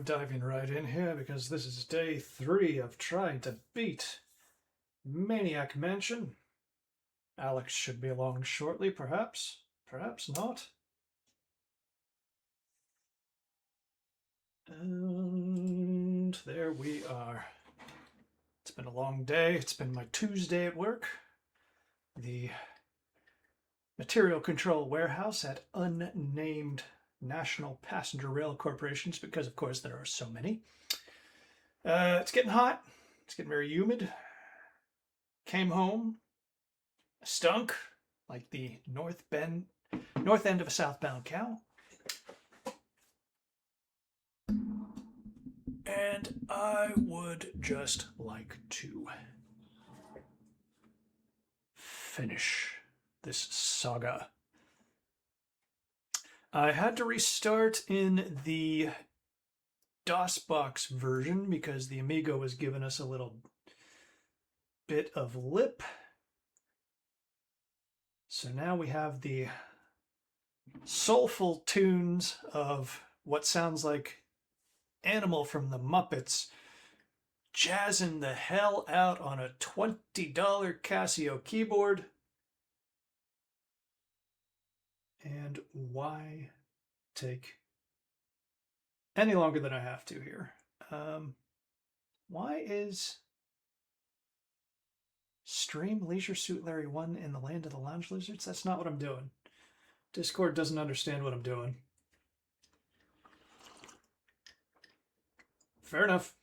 diving right in here because this is day 3 of trying to beat Maniac Mansion. Alex should be along shortly, perhaps. Perhaps not. And there we are. It's been a long day. It's been my Tuesday at work. The Material Control Warehouse at unnamed National Passenger Rail Corporations, because of course there are so many. It's getting hot. It's getting very humid. Came home. Stunk like the north end of a southbound cow. And I would just like to finish this saga. I had to restart in the DOSBox version because the Amigo was giving us a little bit of lip. So now we have the soulful tunes of what sounds like Animal from the Muppets jazzing the hell out on a $20 Casio keyboard. And why take any longer than I have to here? Why is Stream Leisure Suit Larry 1 in the Land of the Lounge Lizards? That's not what I'm doing. Discord doesn't understand what I'm doing. Fair enough.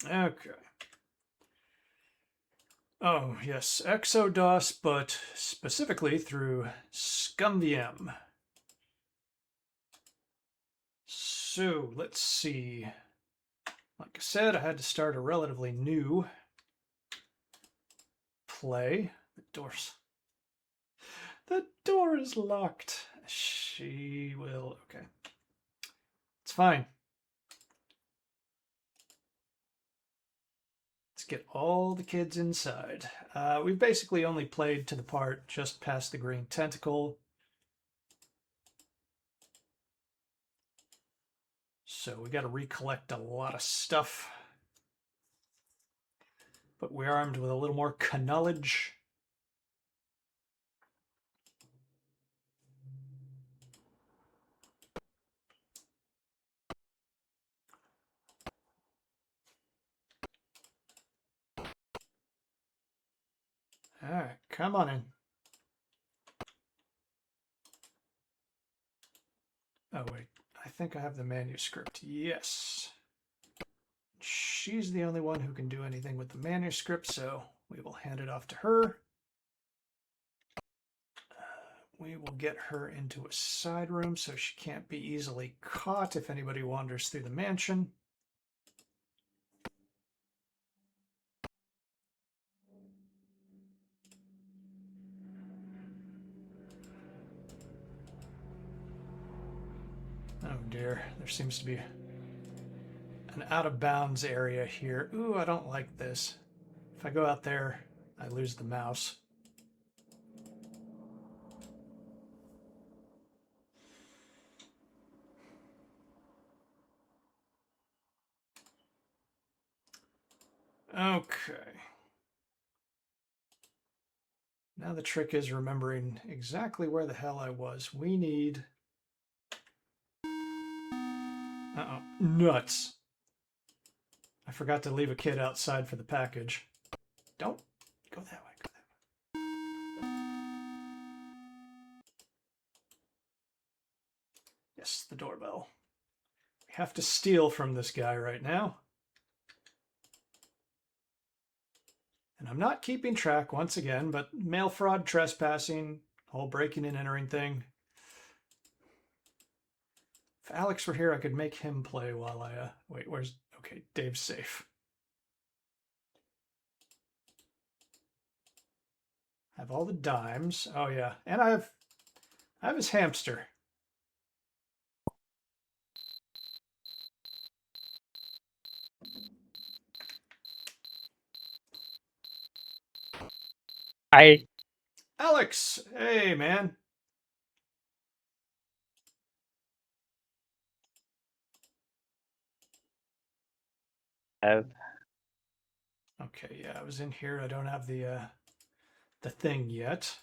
Okay. Oh, yes, ExoDOS, but specifically through ScumVM. So, let's see. Like I said, I had to start a relatively new play. The door is locked. She will, okay. It's fine. Let's get all the kids inside. We've basically only played to the part just past the green tentacle. So we got to recollect a lot of stuff. But we're armed with a little more knowledge. All right, come on in. Oh, wait. I think I have the manuscript. Yes. She's the only one who can do anything with the manuscript, so we will hand it off to her. We will get her into a side room so she can't be easily caught if anybody wanders through the mansion. Oh dear, there seems to be an out-of-bounds area here. Ooh, I don't like this. If I go out there, I lose the mouse. Okay. Now the trick is remembering exactly where the hell I was. We need... Uh-oh. Nuts. I forgot to leave a kid outside for the package. Don't go that way. Go that way. Yes, the doorbell. We have to steal from this guy right now. And I'm not keeping track once again, but mail fraud, trespassing, whole breaking and entering thing. If Alex were here, I could make him play while I, wait, where's, okay, Dave's safe. I have all the dimes. Oh yeah, and I have his hamster. Alex, hey man. have. Okay, yeah, I was in here. I don't have the thing yet.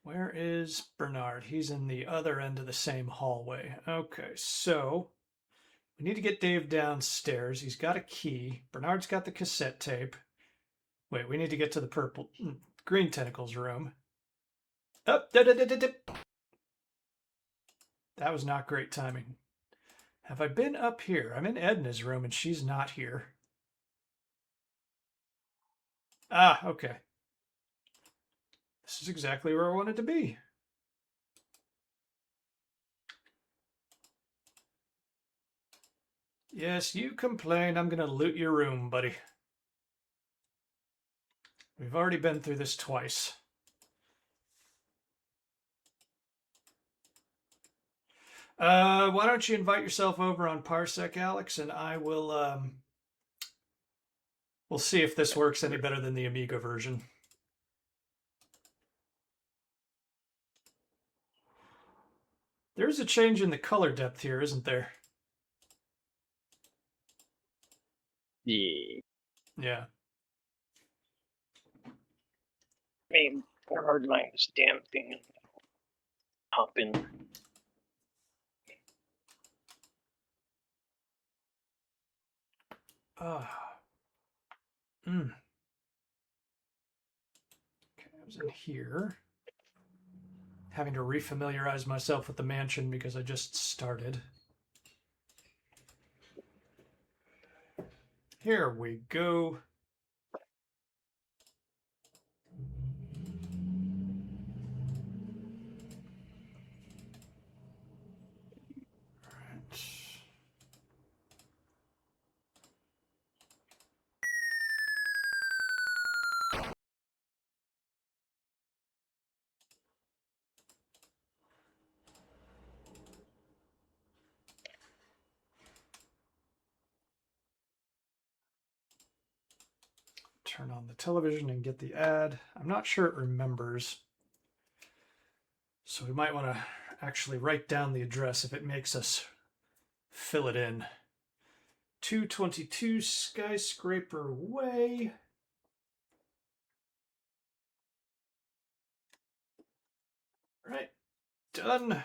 Where is Bernard? He's in the other end of the same hallway. Okay, so we need to get Dave downstairs. He's got a key. Bernard's got the cassette tape. Wait, we need to get to the green tentacles room. Up, that was not great timing. Have I been up here? I'm in Edna's room and she's not here. Ah, okay. This is exactly where I wanted to be. Yes, you complain. I'm going to loot your room, buddy. We've already been through this twice. Why don't you invite yourself over on Parsec, Alex, and I will, we'll see if this works any better than the Amiga version. There's a change in the color depth here, isn't there? Yeah. Yeah. I mean, hard line this damn thing and hop in. Okay, I was in here. Having to refamiliarize myself with the mansion because I just started. Here we go. All right. Turn on the television and get the ad. I'm not sure it remembers. So we might want to actually write down the address if it makes us fill it in. 222 Skyscraper Way. Right, done.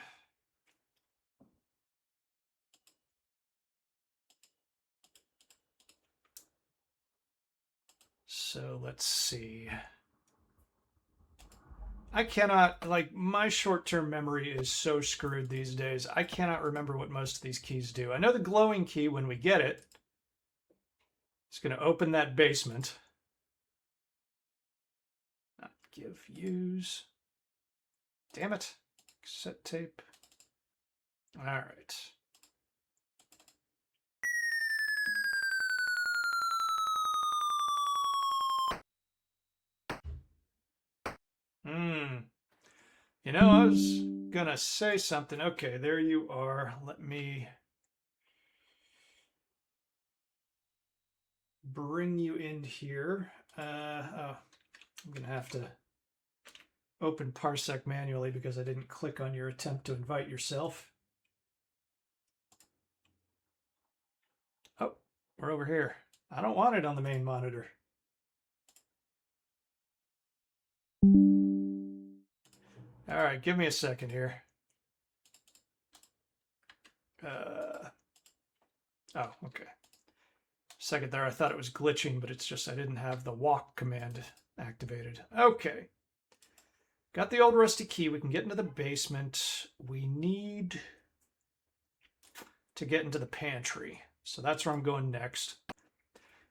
So let's see. I cannot, like, my short-term memory is so screwed these days. I cannot remember what most of these keys do. I know the glowing key, when we get it, is going to open that basement. Not give, use. Damn it. Cassette tape. All right. You know, I was gonna say something. Okay, there you are. Let me bring you in here. I'm gonna have to open Parsec manually because I didn't click on your attempt to invite yourself. Oh, we're over here. I don't want it on the main monitor. All right, give me a second here. Oh, okay. Second there, I thought it was glitching, but it's just I didn't have the walk command activated. Okay. Got the old rusty key. We can get into the basement. We need to get into the pantry. So that's where I'm going next.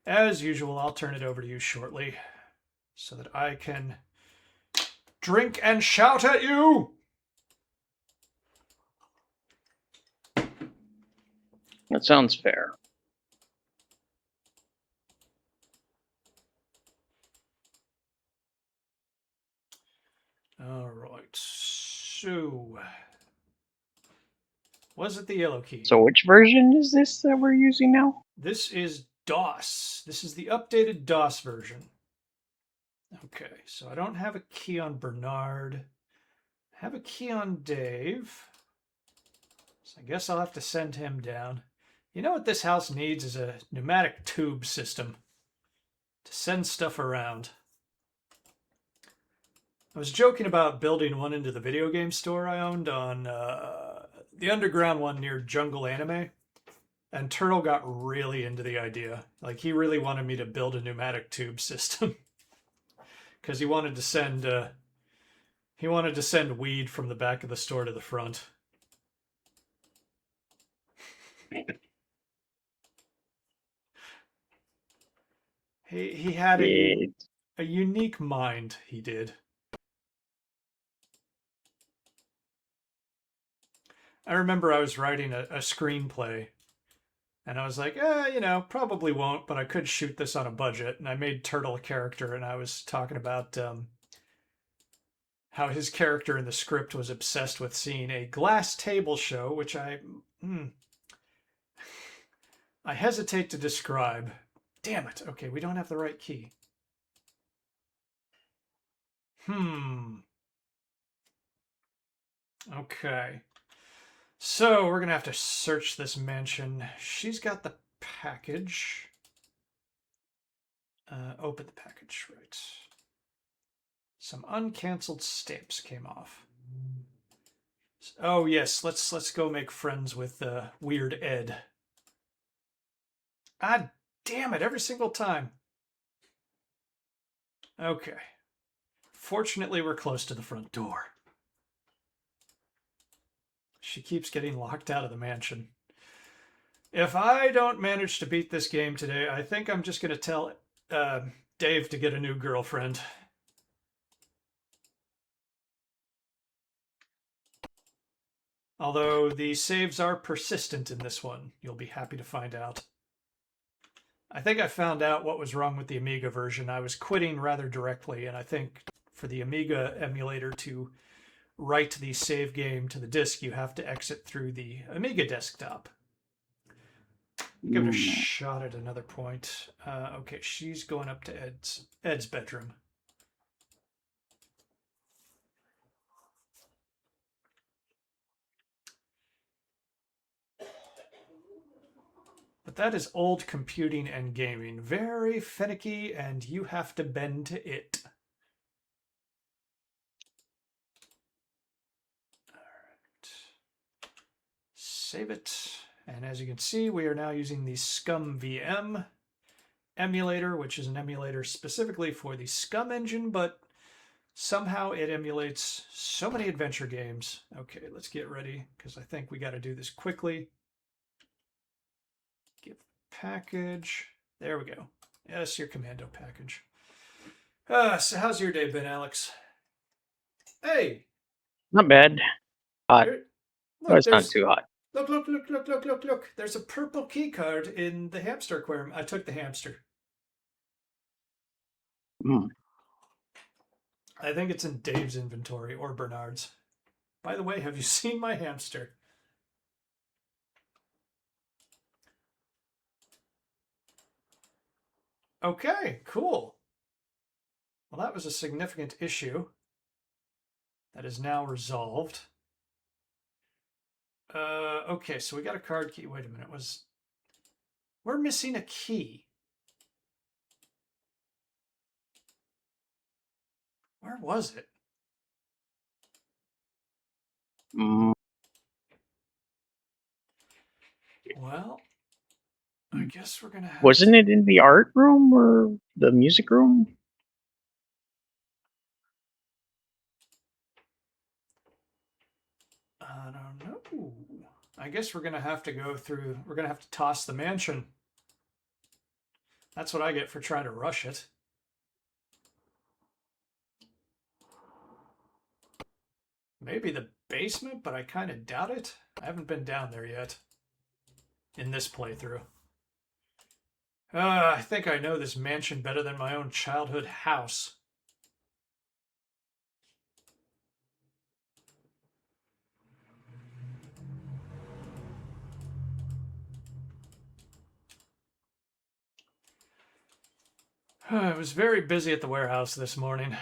As usual, I'll turn it over to you shortly so that I can drink and shout at you. That sounds fair. All right. So, was it the yellow key? So which version is this that we're using now? This is DOS. This is the updated DOS version. Okay, so I don't have a key on Bernard. I have a key on Dave. So I guess I'll have to send him down. You know what this house needs is a pneumatic tube system to send stuff around. I was joking about building one into the video game store I owned on the underground one near Jungle Anime. And Turtle got really into the idea. Like, he really wanted me to build a pneumatic tube system. Because he wanted to send weed from the back of the store to the front. He had a unique mind, he did. I remember I was writing a screenplay, and I was like, probably won't, but I could shoot this on a budget. And I made Turtle a character, and I was talking about how his character in the script was obsessed with seeing a glass table show, which I hesitate to describe. Damn it. Okay, we don't have the right key. Okay. So we're going to have to search this mansion. She's got the package. Open the package, right. Some uncanceled stamps came off. Oh yes, let's go make friends with Weird Ed. Ah, damn it, every single time. Okay. Fortunately, we're close to the front door. She keeps getting locked out of the mansion. If I don't manage to beat this game today, I think I'm just going to tell Dave to get a new girlfriend. Although the saves are persistent in this one, you'll be happy to find out. I think I found out what was wrong with the Amiga version. I was quitting rather directly, and I think for the Amiga emulator to write the save game to the disk, you have to exit through the Amiga desktop. Give it a shot at another point. Okay, she's going up to Ed's bedroom. But that is old computing and gaming. Very finicky, and you have to bend to it. All right. Save it. And as you can see, we are now using the Scum VM emulator, which is an emulator specifically for the Scum engine, but somehow it emulates so many adventure games. Okay, let's get ready, because I think we got to do this quickly. Give package. There we go. Yes, your commando package. So how's your day been, Alex? Hey! Not bad. Hot. Look, it's not too hot. Look. There's a purple key card in the hamster aquarium. I took the hamster. I think it's in Dave's inventory or Bernard's. By the way, have you seen my hamster? Okay, cool. Well, that was a significant issue that is now resolved. Okay, so we got a card key. Wait a minute, we're missing a key. Where was it? Well, I guess we're gonna have Wasn't it in the art room or the music room? I don't know. I guess we're gonna have to go through. We're gonna have to toss the mansion. That's what I get for trying to rush it. Maybe the basement, but I kind of doubt it. I haven't been down there yet in this playthrough. I think I know this mansion better than my own childhood house. I was very busy at the warehouse this morning.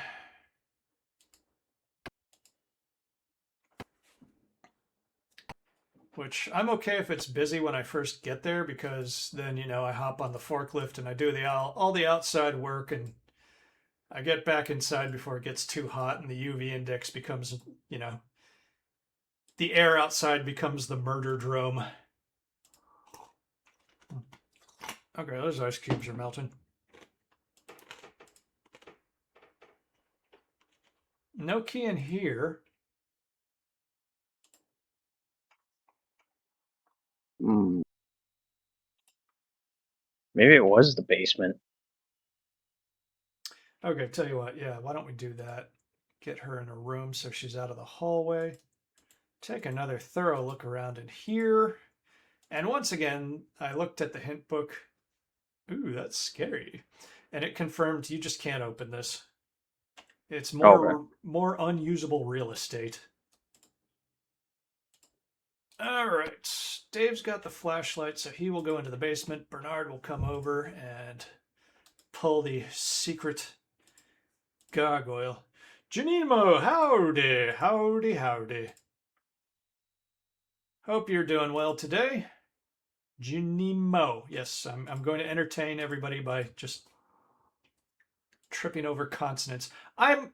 Which I'm okay if it's busy when I first get there because then, I hop on the forklift and I do all the outside work and I get back inside before it gets too hot and the UV index becomes, the air outside becomes the murder drome. Okay, those ice cubes are melting. No key in here. Hmm. Maybe it was the basement. Okay, tell you what, yeah, why don't we do that? Get her in a room so she's out of the hallway. Take another thorough look around in here. And once again, I looked at the hint book. Ooh, that's scary. And it confirmed you just can't open this. It's Okay. more unusable real estate. All right. Dave's got the flashlight, so he will go into the basement. Bernard will come over and pull the secret gargoyle. Janimo, howdy, howdy, howdy. Hope you're doing well today. Janimo. Yes, I'm going to entertain everybody by just tripping over consonants. I'm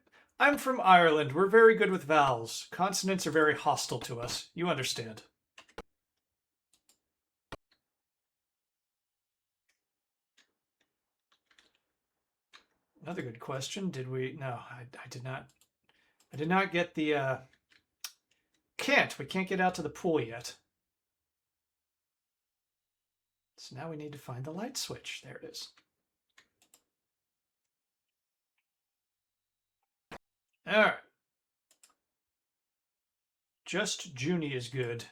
from Ireland. We're very good with vowels. Consonants are very hostile to us. You understand. Another good question. Did we? No, I did not. I did not get the. Can't. We can't get out to the pool yet. So now we need to find the light switch. There it is. All right. Just Junie is good.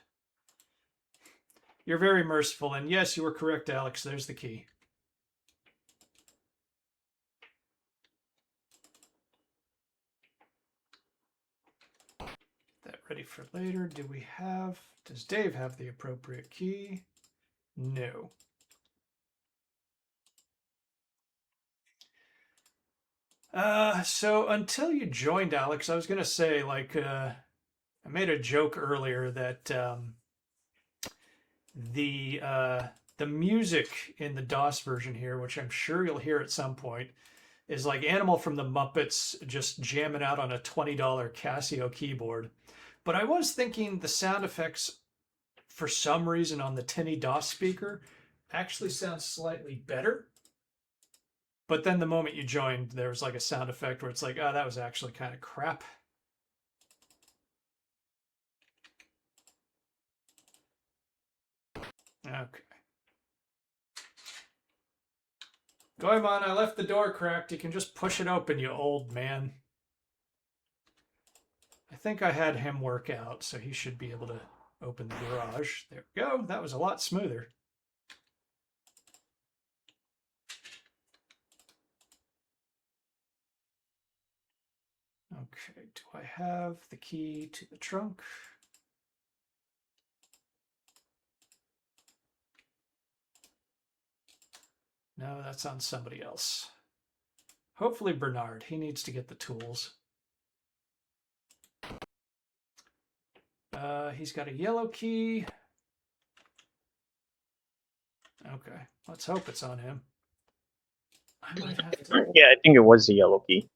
You're very merciful, and yes, you were correct, Alex. There's the key. That ready for later. Does Dave have the appropriate key? No. So until you joined, Alex, I was gonna say, I made a joke earlier that the music in the DOS version here, which I'm sure you'll hear at some point, is like Animal from the Muppets just jamming out on a $20 Casio keyboard. But I was thinking the sound effects, for some reason, on the tinny DOS speaker actually sound slightly better. But then the moment you joined, there was like a sound effect where it's like, oh, that was actually kind of crap. Okay. Goemon, I left the door cracked. You can just push it open, you old man. I think I had him work out, so he should be able to open the garage. There we go. That was a lot smoother. Okay, do I have the key to the trunk? No, that's on somebody else. Hopefully Bernard. He needs to get the tools. He's got a yellow key. Okay, let's hope it's on him. I might have to. Yeah, I think it was the yellow key.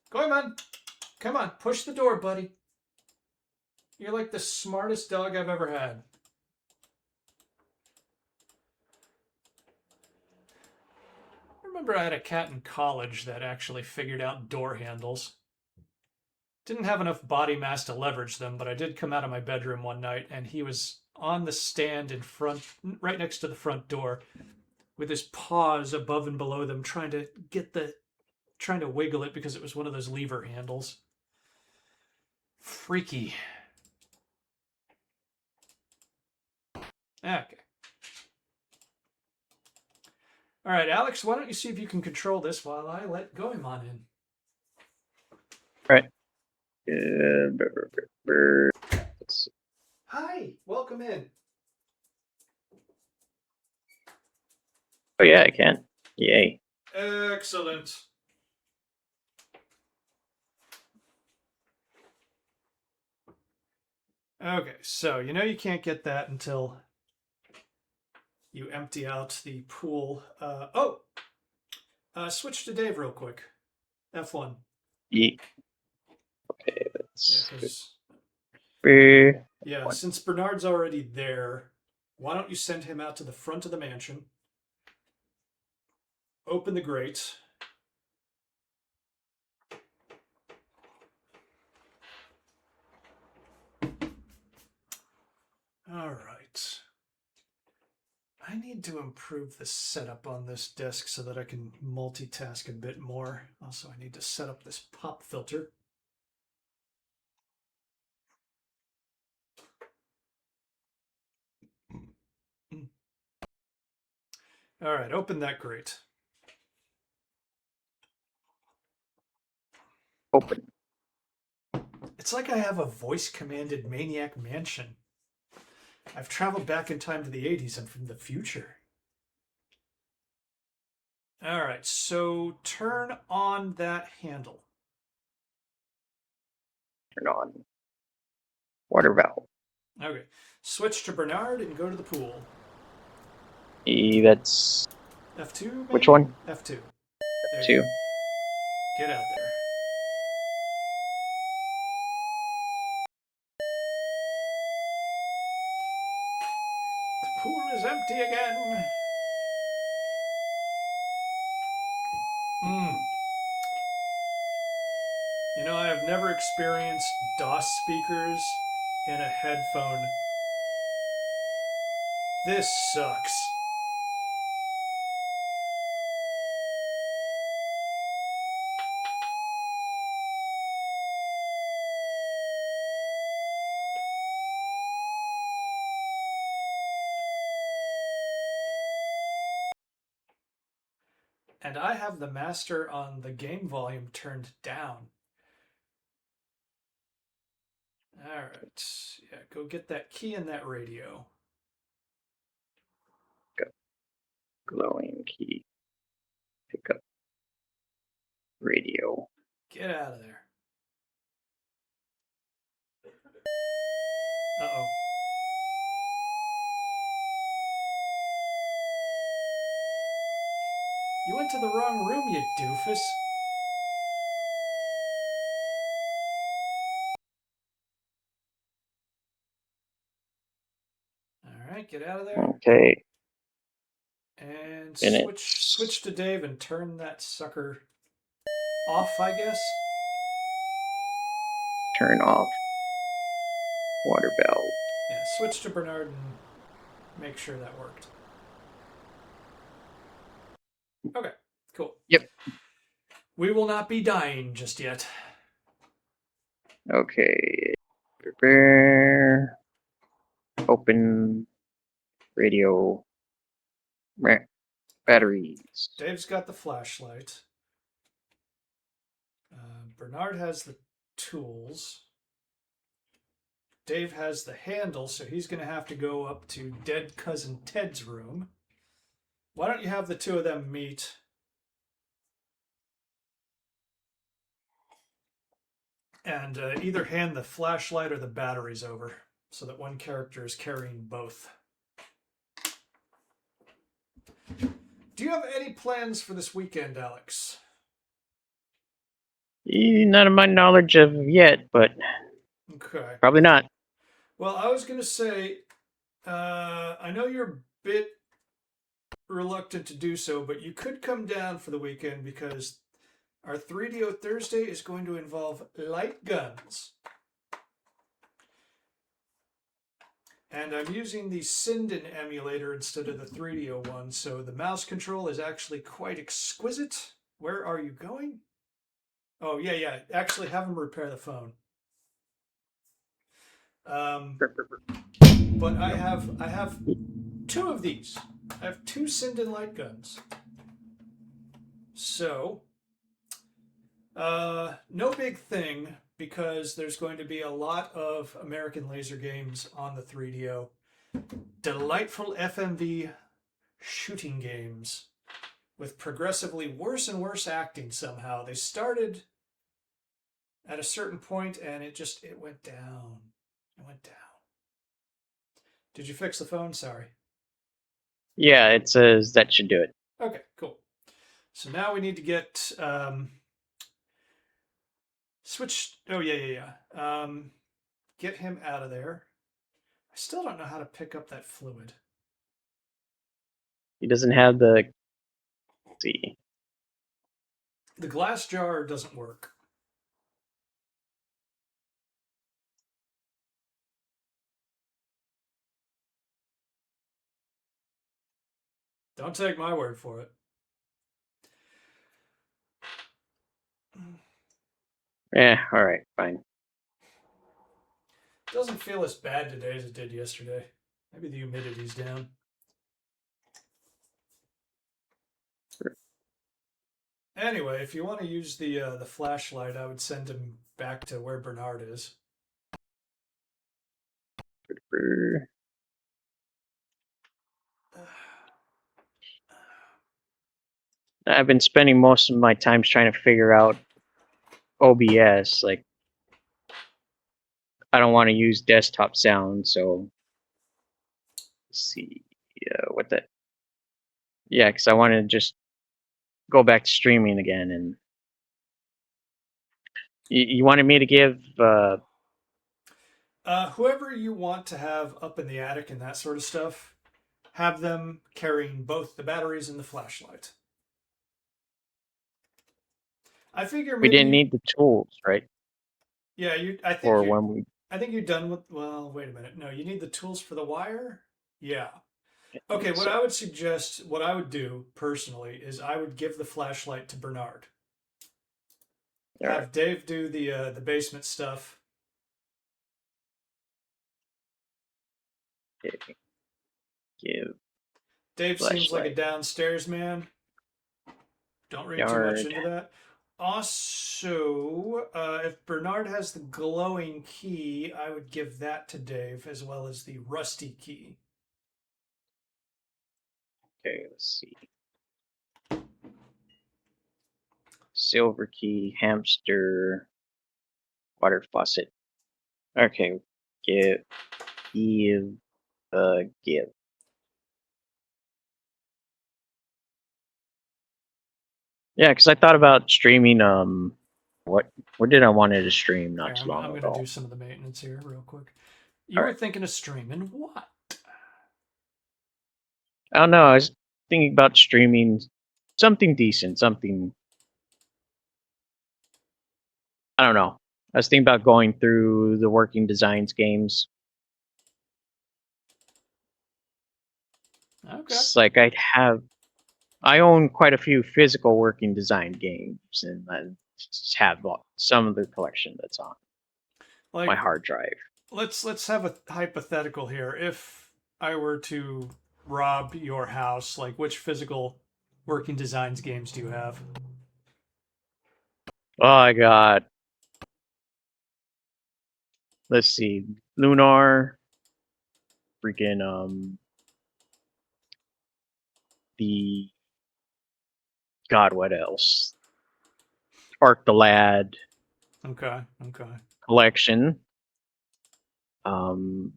Goemon, come on, push the door, buddy. You're like the smartest dog I've ever had. I remember I had a cat in college that actually figured out door handles. Didn't have enough body mass to leverage them, but I did come out of my bedroom one night and he was on the stand in front, right next to the front door, with his paws above and below them, trying to wiggle it because it was one of those lever handles. Freaky. Okay. All right, Alex, why don't you see if you can control this while I let Goemon in? Right. Let's see. Hi, welcome in. Oh yeah, I can. Yay. Excellent. Okay, so you know you can't get that until you empty out the pool. Switch to Dave real quick. F1. Yeah. Okay, Yeah, that's because good. since Bernard's already there, why don't you send him out to the front of the mansion? Open the grate. All right. I need to improve the setup on this desk so that I can multitask a bit more. Also, I need to set up this pop filter. All right, open that grate. Open. It's like I have a voice-commanded Maniac mansion. I've traveled back in time to the 80s and from the future. All right, so turn on that handle. Turn on water valve. Okay, switch to Bernard and go to the pool. That's F2, maybe? which one? F2. Two. Get out there. The pool is empty again. You know, I have never experienced DOS speakers in a headphone. This sucks. And I have the master on the game volume turned down. All right. Yeah, go get that key in that radio. Go. Glowing key. Pick up radio. Get out of there. Uh-oh. You went to the wrong room, you doofus. All right, get out of there. Okay. And Minutes. switch to Dave and turn that sucker off, I guess. Turn off water valve. Yeah, switch to Bernard and make sure that worked. Okay, cool. Yep. We will not be dying just yet. Okay. Prepare. Open radio. Batteries. Dave's got the flashlight. Bernard has the tools. Dave has the handle, so he's going to have to go up to dead cousin Ted's room. Why don't you have the two of them meet? And either hand the flashlight or the batteries over so that one character is carrying both. Do you have any plans for this weekend, Alex? Not of my knowledge of yet, but Okay. probably not. Well, I was going to say, I know you're a bit reluctant to do so, but you could come down for the weekend because our 3DO Thursday is going to involve light guns. And I'm using the Sinden emulator instead of the 3DO one, so the mouse control is actually quite exquisite. Where are you going? Oh, yeah. Actually, have him repair the phone. But I have two of these. I have two Sinden light guns. So, no big thing because there's going to be a lot of American laser games on the 3DO. Delightful FMV shooting games with progressively worse and worse acting somehow. They started at a certain point and it went down. It went down. Did you fix the phone? Sorry. Yeah, it says that should do it. Okay, cool. So now we need to get switch. Oh yeah. Get him out of there. I still don't know how to pick up that fluid. He doesn't have the. Let's see. The glass jar doesn't work. Don't take my word for it. All right, fine. Doesn't feel as bad today as it did yesterday. Maybe the humidity's down. Anyway, if you want to use the flashlight, I would send him back to where Bernard is. I've been spending most of my time trying to figure out OBS. Like, I don't want to use desktop sound, so let's see. What the? Yeah, because I want to just go back to streaming again. And you wanted me to give. Whoever you want to have up in the attic and that sort of stuff, have them carrying both the batteries and the flashlight. I figure We maybe didn't need the tools, right? yeah, Or when we. I think you're done with. Well, wait a minute. No, you need the tools for the wire. Yeah. Okay. What So, I would suggest, what I would do personally, is I would give the flashlight to Bernard. all right. Have Dave do the basement stuff. Okay. Give Dave seems like a flashlight. downstairs man. Don't read too much Yard. into that. Also, if Bernard has the glowing key, I would give that to Dave as well as the rusty key. Okay, let's see. Silver key, hamster, water faucet. Okay, give, give. Yeah, because I thought about streaming. What did I wanted to stream Here, not too I'm long going to do ago? some of the maintenance here real quick. All You were right. thinking of streaming what? I don't know. I was thinking about streaming something decent, something. I don't know. I was thinking about going through the Working Designs games. Okay. It's like I own quite a few physical Working Design games, and I just have some of the collection that's on my Like hard drive. let's have a hypothetical here. If I were to rob your house, like which physical working designs games do you have? Oh, I got. Let's see, Lunar, freaking the God, what else? Arc the Lad Okay, okay. collection. Um,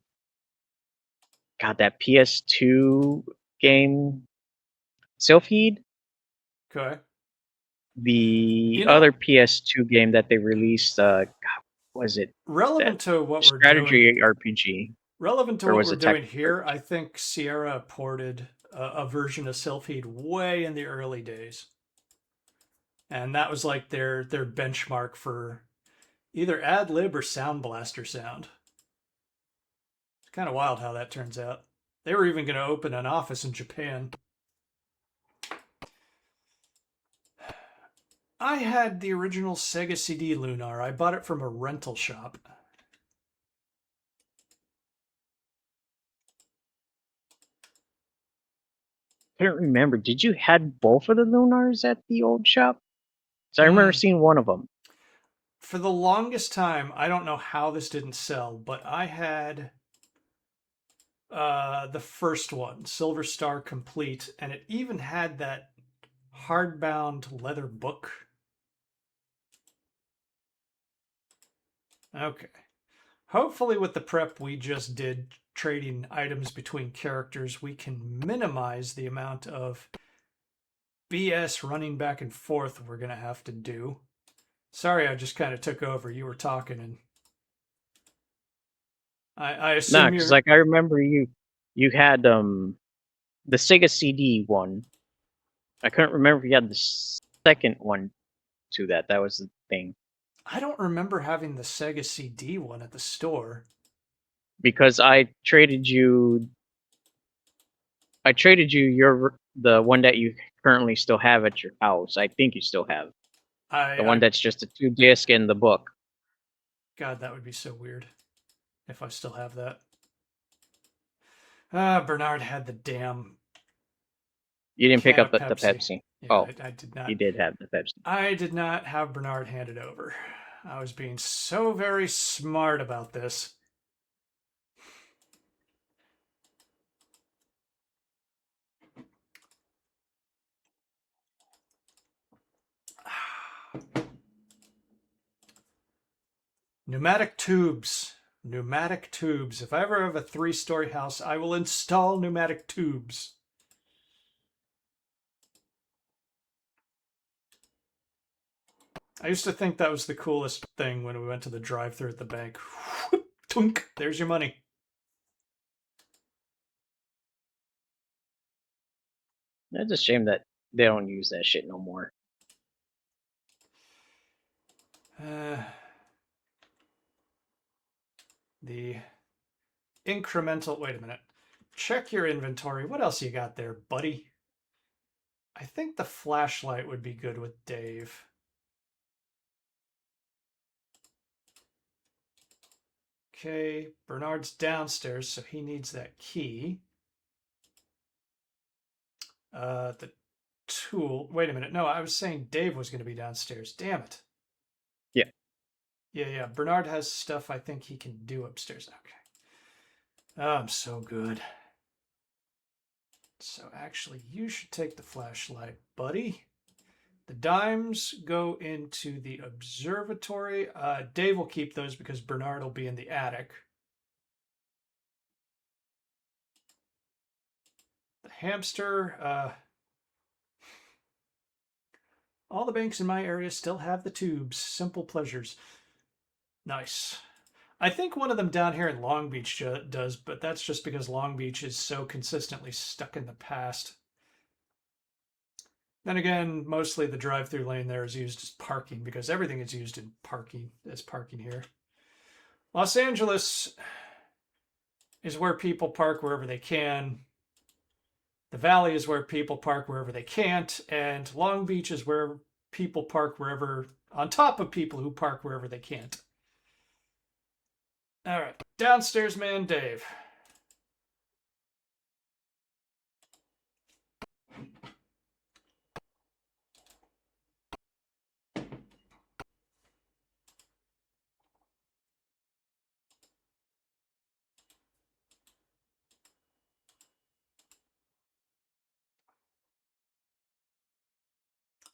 God, that PS2 game, Sylpheed. Okay. The You know, other PS2 game that they released, God, was it that relevant to what we're doing, strategy RPG, relevant to or what was we're it doing tactical here, I RPG? think Sierra ported a version of Sylpheed way in the early days. And that was like their benchmark for either ad lib or sound blaster sound. It's kind of wild how that turns out. They were even going to open an office in Japan. I had the original Sega CD Lunar. I bought it from a rental shop. I don't remember. Did you had both of the Lunars at the old shop? So I remember Mm. seeing one of them. For the longest time, I don't know how this didn't sell, but I had the first one, Silver Star Complete, and it even had that hardbound leather book. Okay. Hopefully with the prep we just did, trading items between characters, we can minimize the amount of BS running back and forth we're going to have to do. Sorry, I just kind of took over. You were talking, and I Nah, assume because you're... like I remember you had the Sega CD one. I couldn't remember if you had the second one to that. That was the thing. I don't remember having the Sega CD one at the store. Because I traded you the one that you currently still have at your house. I think you still have the one I that's just a 2 disc in the book. God, that would be so weird if I still have that. Bernard had the damn You didn't pick can up of the Pepsi. Pepsi. Yeah, Oh, I did he not. did have the Pepsi. I did not have Bernard hand it over. I was being so very smart about this. Pneumatic tubes. Pneumatic tubes. If I ever have a 3-story house, I will install pneumatic tubes. I used to think that was the coolest thing when we went to the drive-thru at the bank. Tunk, there's your money. It's a shame that they don't use that shit no more. The incremental... Wait a minute. Check your inventory. What else you got there, buddy? I think the flashlight would be good with Dave. Okay, Bernard's downstairs, so he needs that key. The tool... Wait a minute. No, I was saying Dave was going to be downstairs. Damn it. Yeah. Yeah. Bernard has stuff I think he can do upstairs. Okay. Oh, I'm so good. So actually, you should take the flashlight, buddy. The dimes go into the observatory. Dave will keep those because Bernard will be in the attic. The hamster. All the banks in my area still have the tubes. Simple pleasures. Nice. I think one of them down here in Long Beach does, but that's just because Long Beach is so consistently stuck in the past. Then again, mostly the drive-through lane there is used as parking because everything is used in parking as parking here. Los Angeles is where people park wherever they can. The Valley is where people park wherever they can't, and Long Beach is where people park wherever, on top of people who park wherever they can't. All right, downstairs man Dave.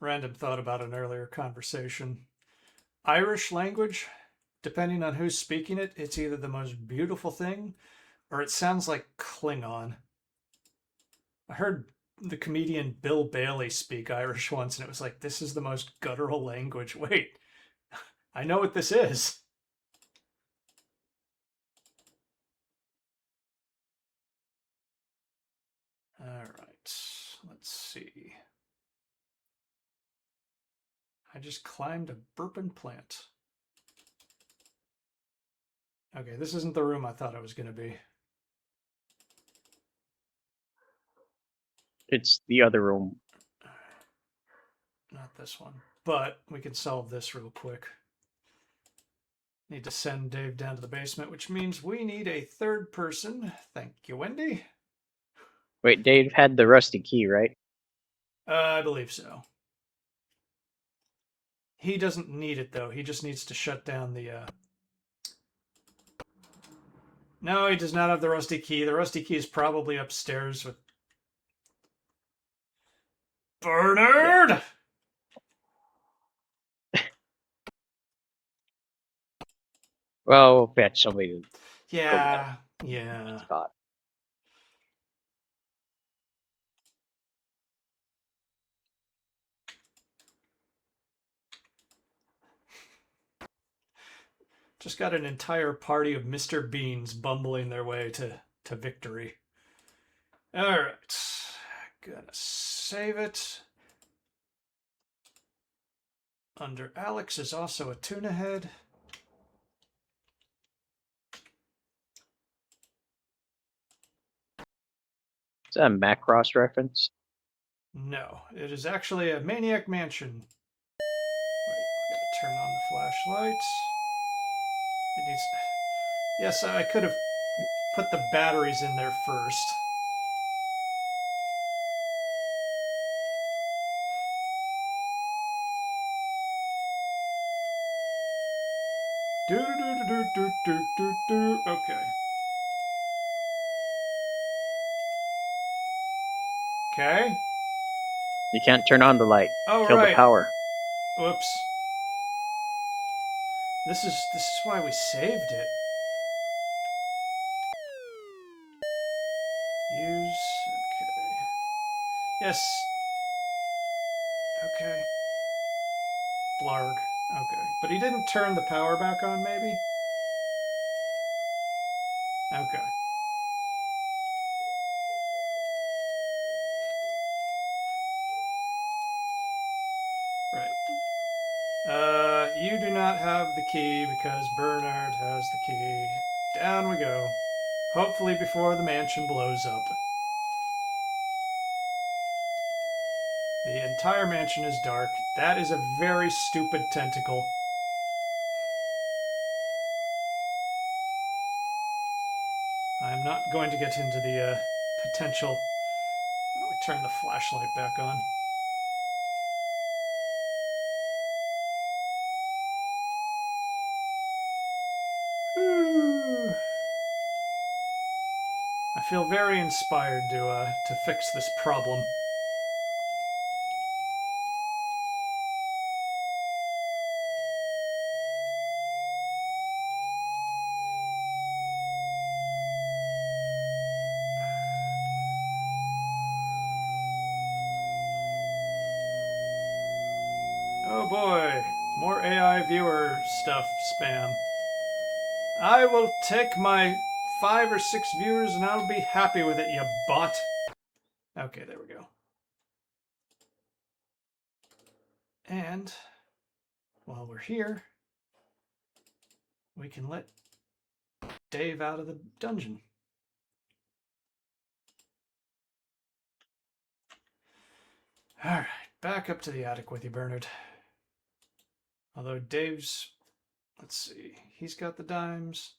Random thought about an earlier conversation. Irish language, depending on who's speaking it, it's either the most beautiful thing or it sounds like Klingon. I heard the comedian Bill Bailey speak Irish once, and it was like, this is the most guttural language. Wait, I know what this is. All right, let's see. I just climbed a burping plant. Okay, this isn't the room I thought it was going to be. It's the other room. Not this one, but we can solve this real quick. Need to send Dave down to the basement, which means we need a third person. Thank you, Wendy. Wait, Dave had the rusty key, right? I believe so. He doesn't need it, though. He just needs to shut down the... No, he does not have the rusty key. The rusty key is probably upstairs with... Bernard! Well, we'll fetch somebody to Yeah, yeah. Scott. Just got an entire party of Mr. Beans bumbling their way to victory. Alright. Gonna save it. Under Alex is also a tuna head. Is that a Macross reference? No, it is actually a Maniac Mansion. Wait, I gotta turn on the flashlight. It needs. Yes, I could have put the batteries in there first. Do do do do do do do. Okay. Okay. You can't turn on the light. Oh Kill the right. power. Whoops. This is why we saved it. Use. Okay. Yes. Okay. Blarg. Okay. But he didn't turn the power back on, maybe? Okay. Right. You do not have the key because Bernard has the key. Down we go. Hopefully before the mansion blows up. The entire mansion is dark. That is a very stupid tentacle. I'm not going to get into the potential. Why don't we turn the flashlight back on? Whew. I feel very inspired to fix this problem. Oh boy, more AI viewer stuff spam. I will take my 5 or 6 viewers and I'll be happy with it, you bot. Okay, there we go. And while we're here, we can let Dave out of the dungeon. All right, back up to the attic with you, Bernard. Although Dave's, let's see, he's got the dimes.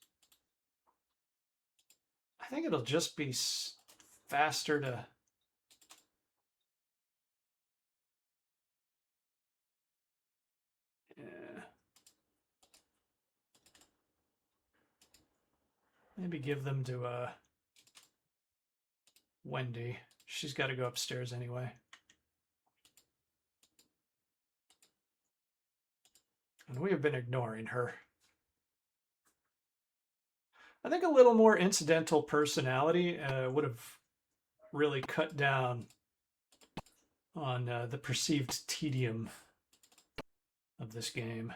I think it'll just be faster to. Yeah. Maybe give them to Wendy. She's got to go upstairs anyway. And we have been ignoring her. I think a little more incidental personality would have really cut down on the perceived tedium of this game.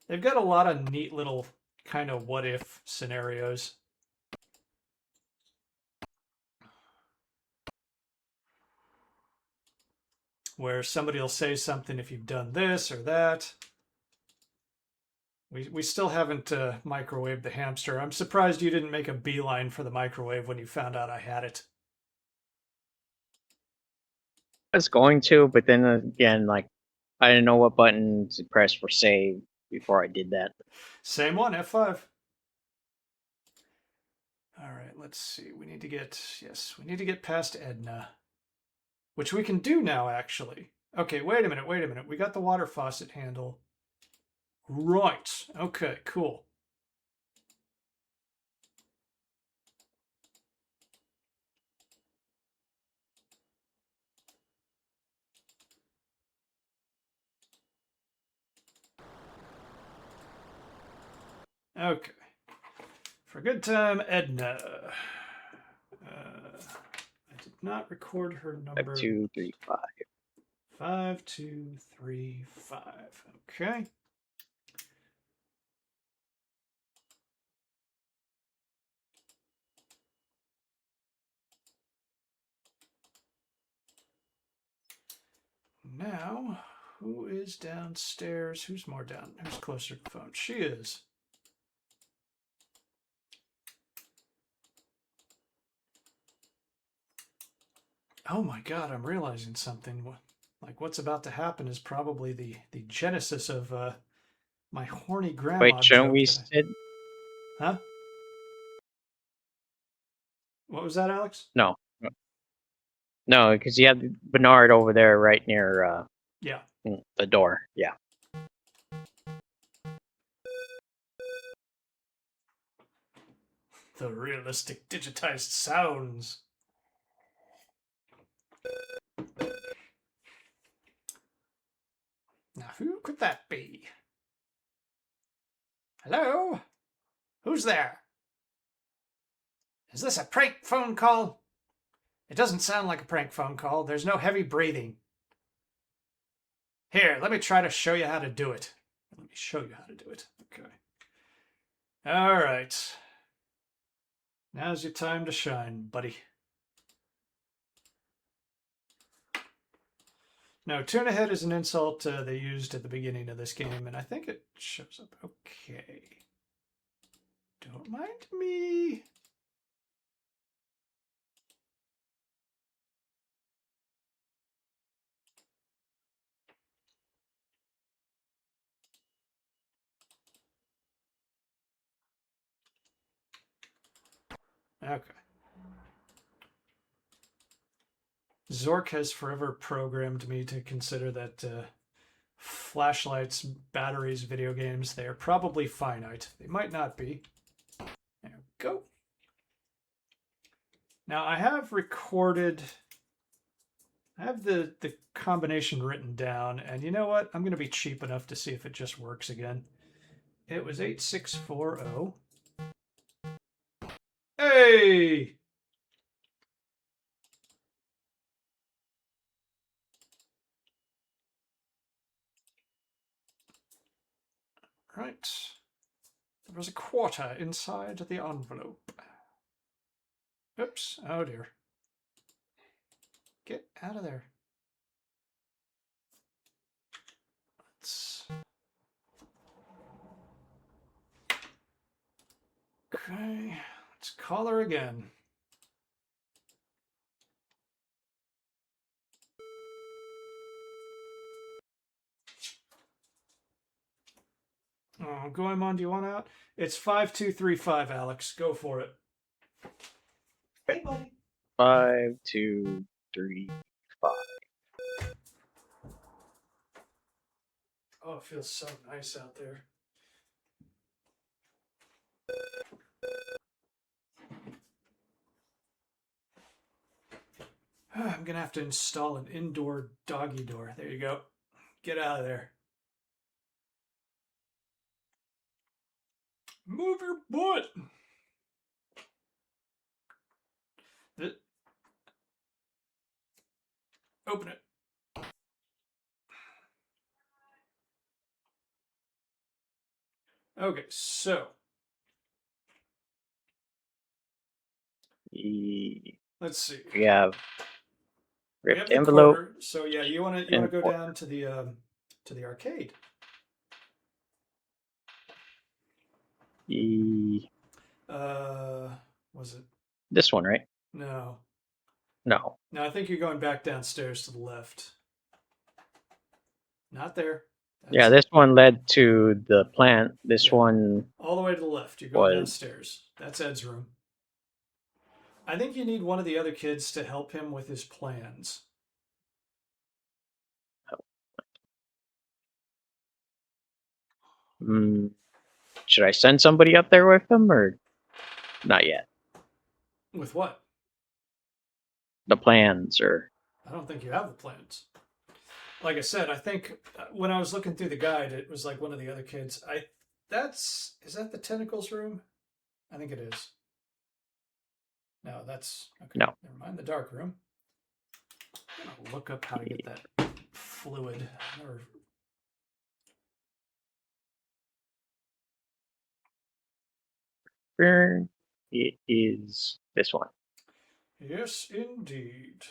They've got a lot of neat little kind of what if scenarios. Where somebody will say something if you've done this or that. We still haven't microwaved the hamster. I'm surprised you didn't make a beeline for the microwave when you found out I had it. I was going to, but then again, like, I didn't know what button to press for save before I did that. Same one, F5. All right, let's see. We need to get past Edna, which we can do now, actually. Okay, wait a minute. We got the water faucet handle. Right. Okay, cool. Okay. For a good time, Edna. I did not record her number. 5235. 5235. Okay. Now, who is downstairs? Who's more down? Who's closer to the phone? She is. Oh my god, I'm realizing something. Like what's about to happen is probably the genesis of my horny grandma Wait, shouldn't joke. we sit? Huh? What was that, Alex? No. No, because you have Bernard over there right near Yeah. the door. Yeah. The realistic digitized sounds. Now, who could that be? Hello? Who's there? Is this a prank phone call? It doesn't sound like a prank phone call. There's no heavy breathing. Here, let me try to show you how to do it. Let me show you how to do it. Okay. All right. Now's your time to shine, buddy. No, tune ahead is an insult they used at the beginning of this game, and I think it shows up okay. Don't mind me. Okay. Zork has forever programmed me to consider that flashlights, batteries, video games, they are probably finite. They might not be. There we go. Now I have recorded, I have the combination written down, and you know what? I'm going to be cheap enough to see if it just works again. It was 8640. Hey! Right. There was a quarter inside the envelope. Oops. Oh dear. Get out of there. Let's... Okay. Let's call her again. Oh, Goemon, do you want out? It's 5235, Alex. Go for it. Hey, buddy. 5235. Oh, it feels so nice out there. I'm gonna have to install an indoor doggy door. There you go. Get out of there. Move your butt. Open it. Okay, so let's see. We have We ripped have the envelope. quarter. So yeah, you wanna and go quarter. down to the arcade. Was it? This one, right? No. No. No, I think you're going back downstairs to the left. Not there. Yeah, this one led to the plant. This Yeah. one All the way to the left. You're going was downstairs. That's Ed's room. I think you need one of the other kids to help him with his plans. Should I send somebody up there with them or not yet? With what? The plans or I don't think you have the plans. Like I said, I think when I was looking through the guide, it was like one of the other kids. I is that the tentacles room? I think it is. No, that's okay. No. Never mind. The dark room. I'm gonna look up how to get that fluid. Or It is this one. yes, indeed.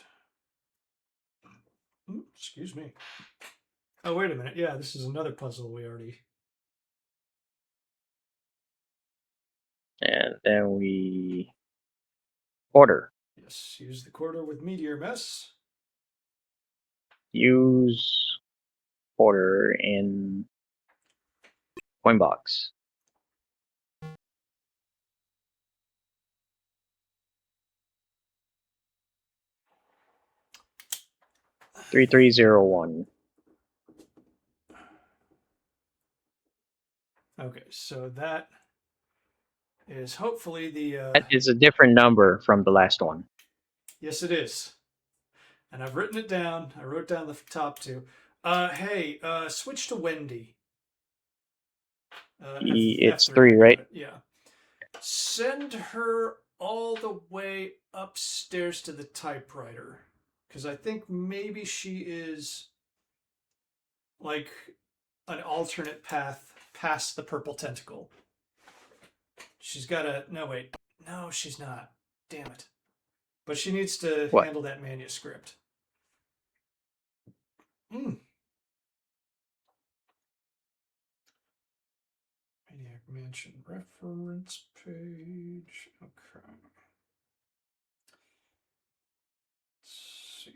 Excuse me. Oh, wait a minute. Yeah, this is another puzzle we already. And then we order. Yes, use the quarter with meteor mess. Use order in coin box. $3301. Okay, so that is hopefully the. That is a different number from the last one. Yes, it is. And I've written it down. I wrote down the top two. Hey, switch to Wendy. It's after 3, I got right? it. Yeah. Send her all the way upstairs to the typewriter. Because I think maybe she is like an alternate path past the purple tentacle. She's got a. No, wait. No, she's not. Damn it. But she needs to What? handle that manuscript. Maniac Mansion reference page. Okay. Let's see.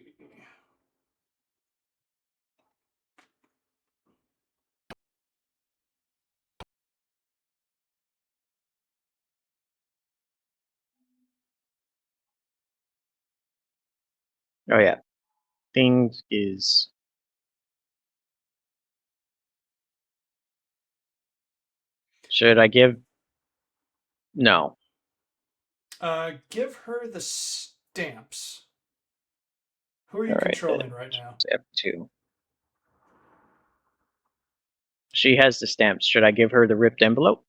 Oh, yeah. Things is. Should I give? No. Give her the stamps. Who are you All right. controlling right now? F2. She has the stamps. Should I give her the ripped envelope?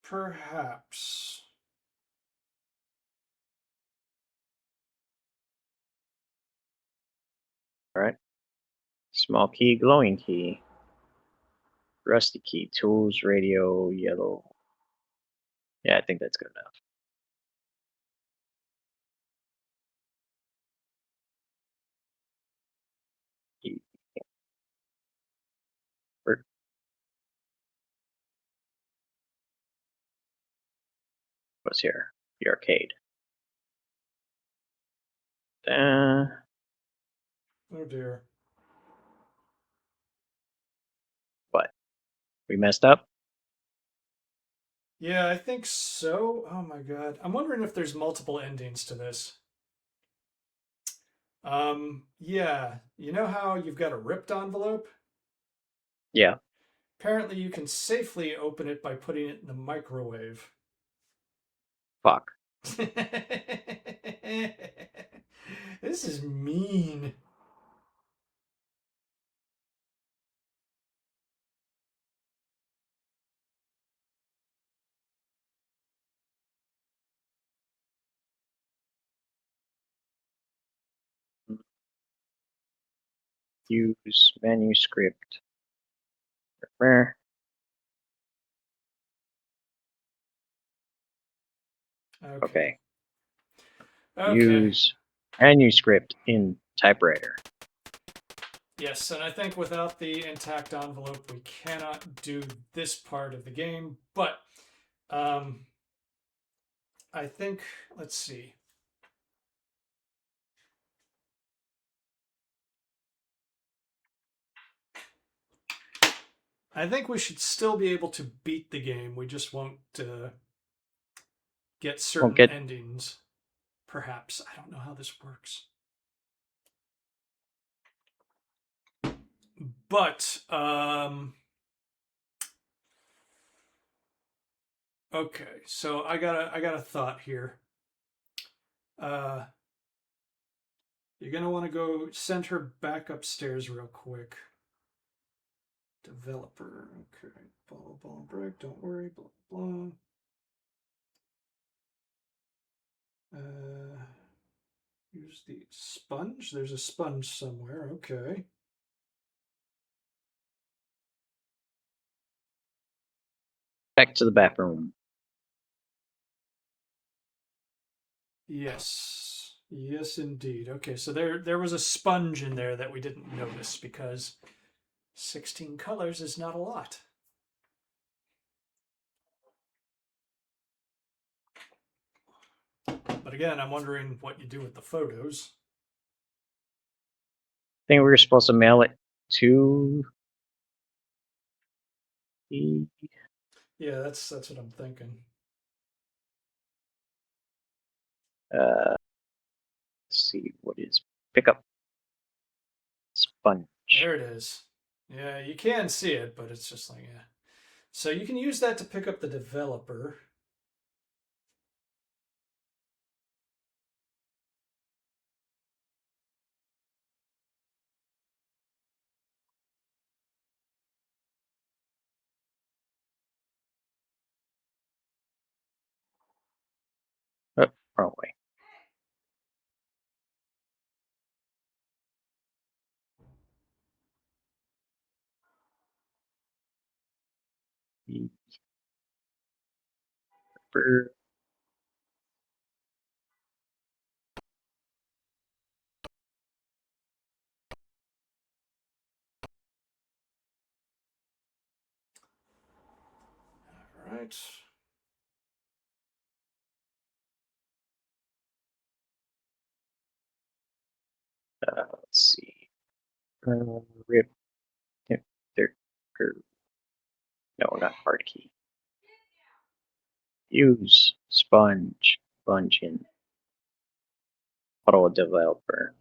Perhaps. All right. Small key, glowing key. Rusty key, tools, radio, yellow. Yeah, I think that's good enough. What's here? The arcade. Oh dear. What? We messed up? Yeah, I think so. Oh my god. I'm wondering if there's multiple endings to this. Yeah. You know how you've got a ripped envelope? Yeah. Apparently you can safely open it by putting it in the microwave. Fuck. This is mean. Use manuscript. Where? Okay. Okay. Okay. Use manuscript in typewriter. Yes, and I think without the intact envelope, we cannot do this part of the game. But I think, let's see. I think we should still be able to beat the game. We just won't get certain get endings. Perhaps. I don't know how this works. But okay, so I got a thought here. You're gonna want to go send her back upstairs real quick. Developer. Okay. Blah, blah, blah, break. Don't worry. Blah, blah. Use the sponge. There's a sponge somewhere. Okay. Back to the bathroom. Yes. Yes, indeed. Okay, so there was a sponge in there that we didn't notice because 16 colors is not a lot. But again, I'm wondering what you do with the photos. I think we were supposed to mail it to the. Yeah, that's what I'm thinking. Let's see, what is pickup sponge? There it is. Yeah, you can see it, but it's just like, yeah. So you can use that to pick up the developer. Oh, wrong way. Developer. All right. Let's see. Rip. There. No, not hard key. Use sponge. Sponge in auto developer.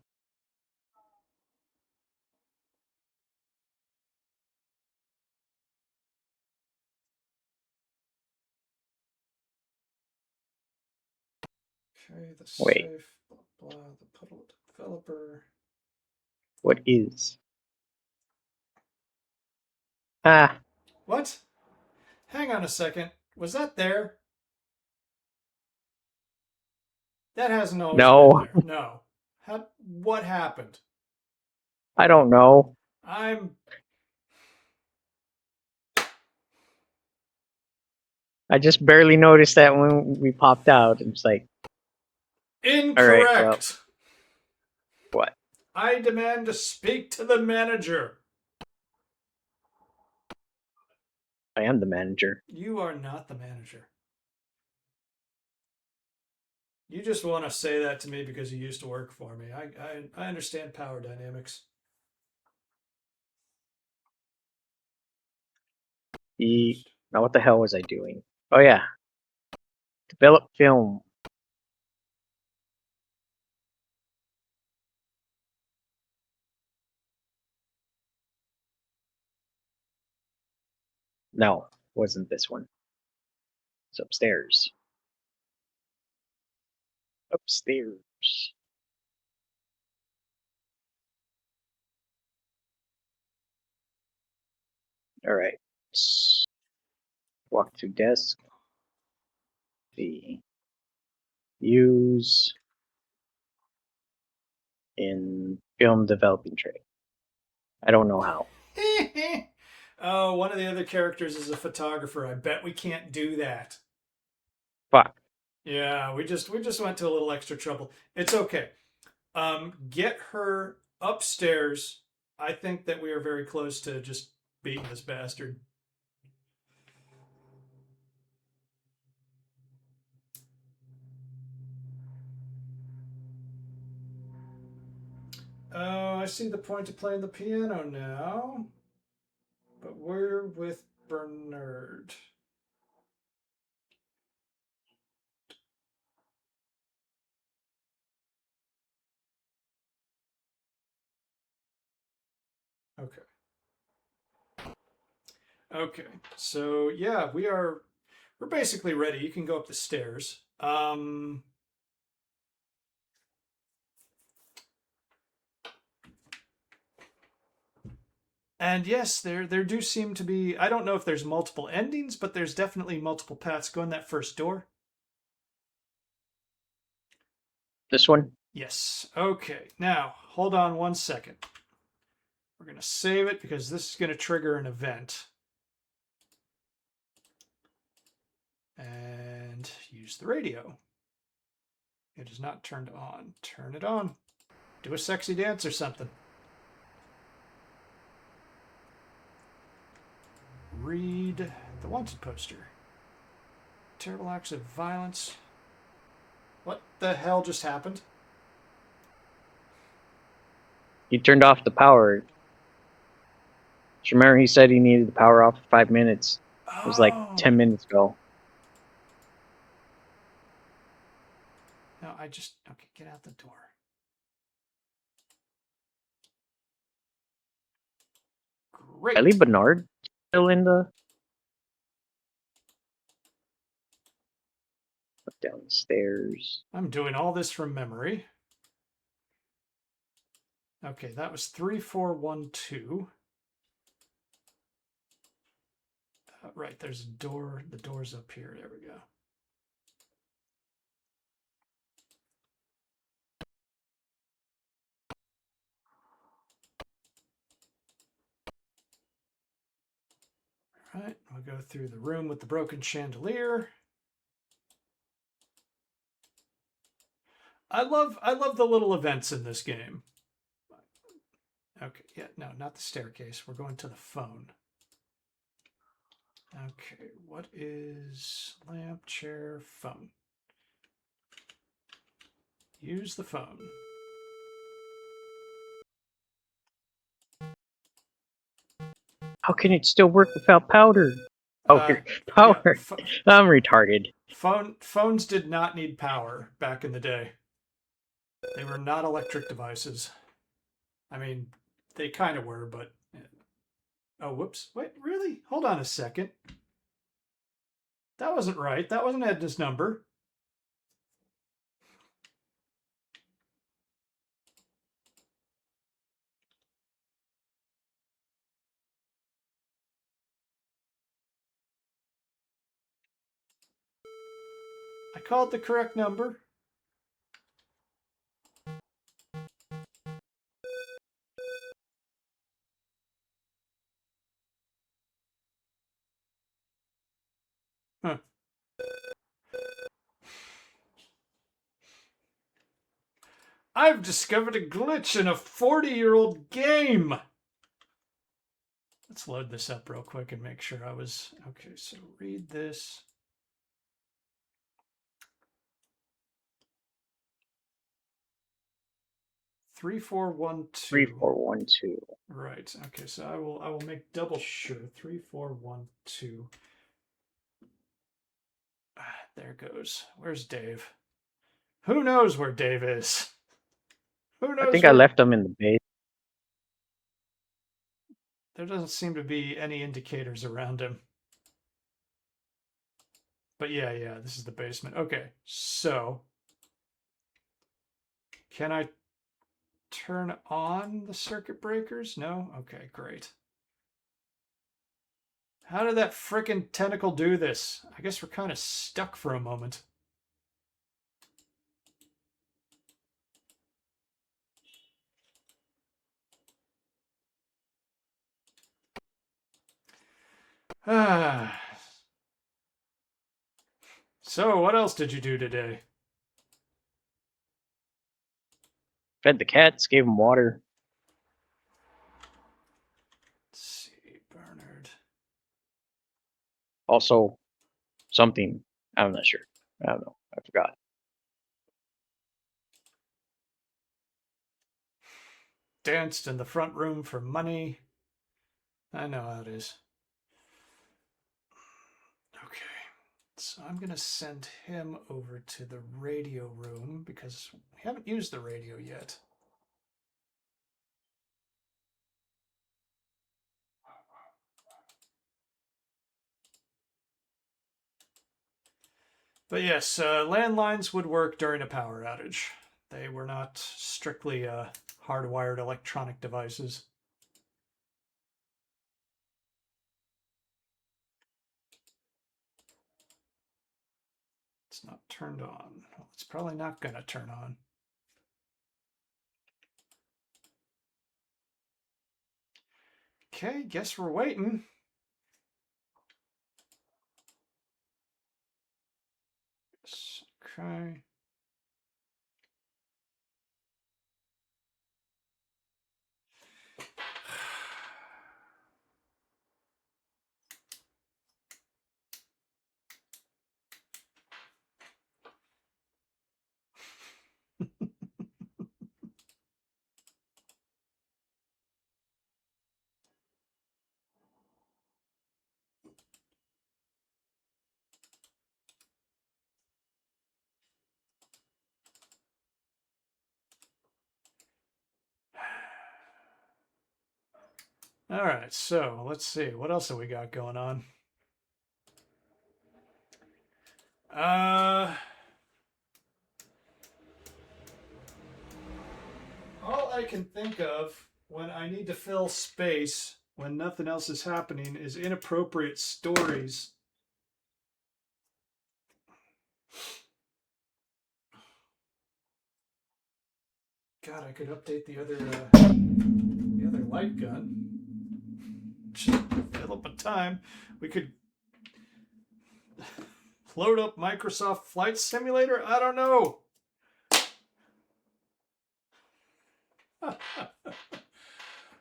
Okay, the Wait, safe, blah, blah, the puddle developer. what is? Ah, What? Hang on a second. Was that there? That hasn't always been no, there. No. What happened? I don't know. I'm I just barely noticed that when we popped out. It's like, all right, well, incorrect. what? I demand to speak to the manager. I am the manager. You are not the manager. You just want to say that to me because you used to work for me. I understand power dynamics. Now, what the hell was I doing? Oh yeah, develop film. No, wasn't this one. It's upstairs. Upstairs. All right. Walk to desk. The use in film developing tray. I don't know how. Oh, one of the other characters is a photographer. I bet we can't do that. Fuck. Yeah, we just went to a little extra trouble. It's okay. Get her upstairs. I think that we are very close to just beating this bastard. Oh, I see the point of playing the piano now. But we're with Bernard. Okay. Okay. So yeah, we're basically ready. You can go up the stairs. And yes, there do seem to be. I don't know if there's multiple endings, but there's definitely multiple paths. Go in that first door. This one? Yes. Okay. Now hold on one second. We're gonna save it because this is gonna trigger an event. And use the radio. It is not turned on. Turn it on. Do a sexy dance or something. Read the wanted poster. Terrible acts of violence. What the hell just happened? He turned off the power. Just remember he said he needed the power off for 5 minutes. It was like 10 minutes ago. No, okay, get out the door. Great. Ellie Bernard still in the... Down the stairs. I'm doing all this from memory. Okay, that was 3412. Right, there's a door. The door's up here. There we go. All right, we'll go through the room with the broken chandelier. I love the little events in this game. Okay, yeah, no, not the staircase. We're going to the phone. Okay, what is lamp, chair, phone? Use the phone. How can it still work without powder? Power. Yeah, I'm retarded. Phones did not need power back in the day. They were not electric devices. I mean, they kind of were, but... Oh, whoops. Wait, really? Hold on a second. That wasn't right. That wasn't Edna's number. I called the correct number. Huh. I've discovered a glitch in a 40-year-old game. Let's load this up real quick and make sure I was... Okay, so read this. Three, 4, 1, 2. 3, 4, 1, 2. Right. Okay, so I will make double sure. 3, 4, 1, 2. There goes. Where's Dave? Who knows where Dave is? Who knows? I think I left him in the base. There doesn't seem to be any indicators around him. But yeah, this is the basement. Okay, so can I turn on the circuit breakers? No? Okay, great. How did that frickin' tentacle do this? I guess we're kind of stuck for a moment. So, what else did you do today? Fed the cats, gave them water. Let's see, Bernard. Also, something. I'm not sure. I don't know. I forgot. Danced in the front room for money. I know how it is. Okay. So I'm going to send him over to the radio room because we haven't used the radio yet. But yes, landlines would work during a power outage. They were not strictly hardwired electronic devices. It's not turned on. It's probably not going to turn on. Okay, guess we're waiting. Okay. All right, so let's see. What else have we got going on? All I can think of when I need to fill space when nothing else is happening is inappropriate stories. God, I could update the other light gun. Just fill up a time. We could load up Microsoft Flight Simulator. I don't know.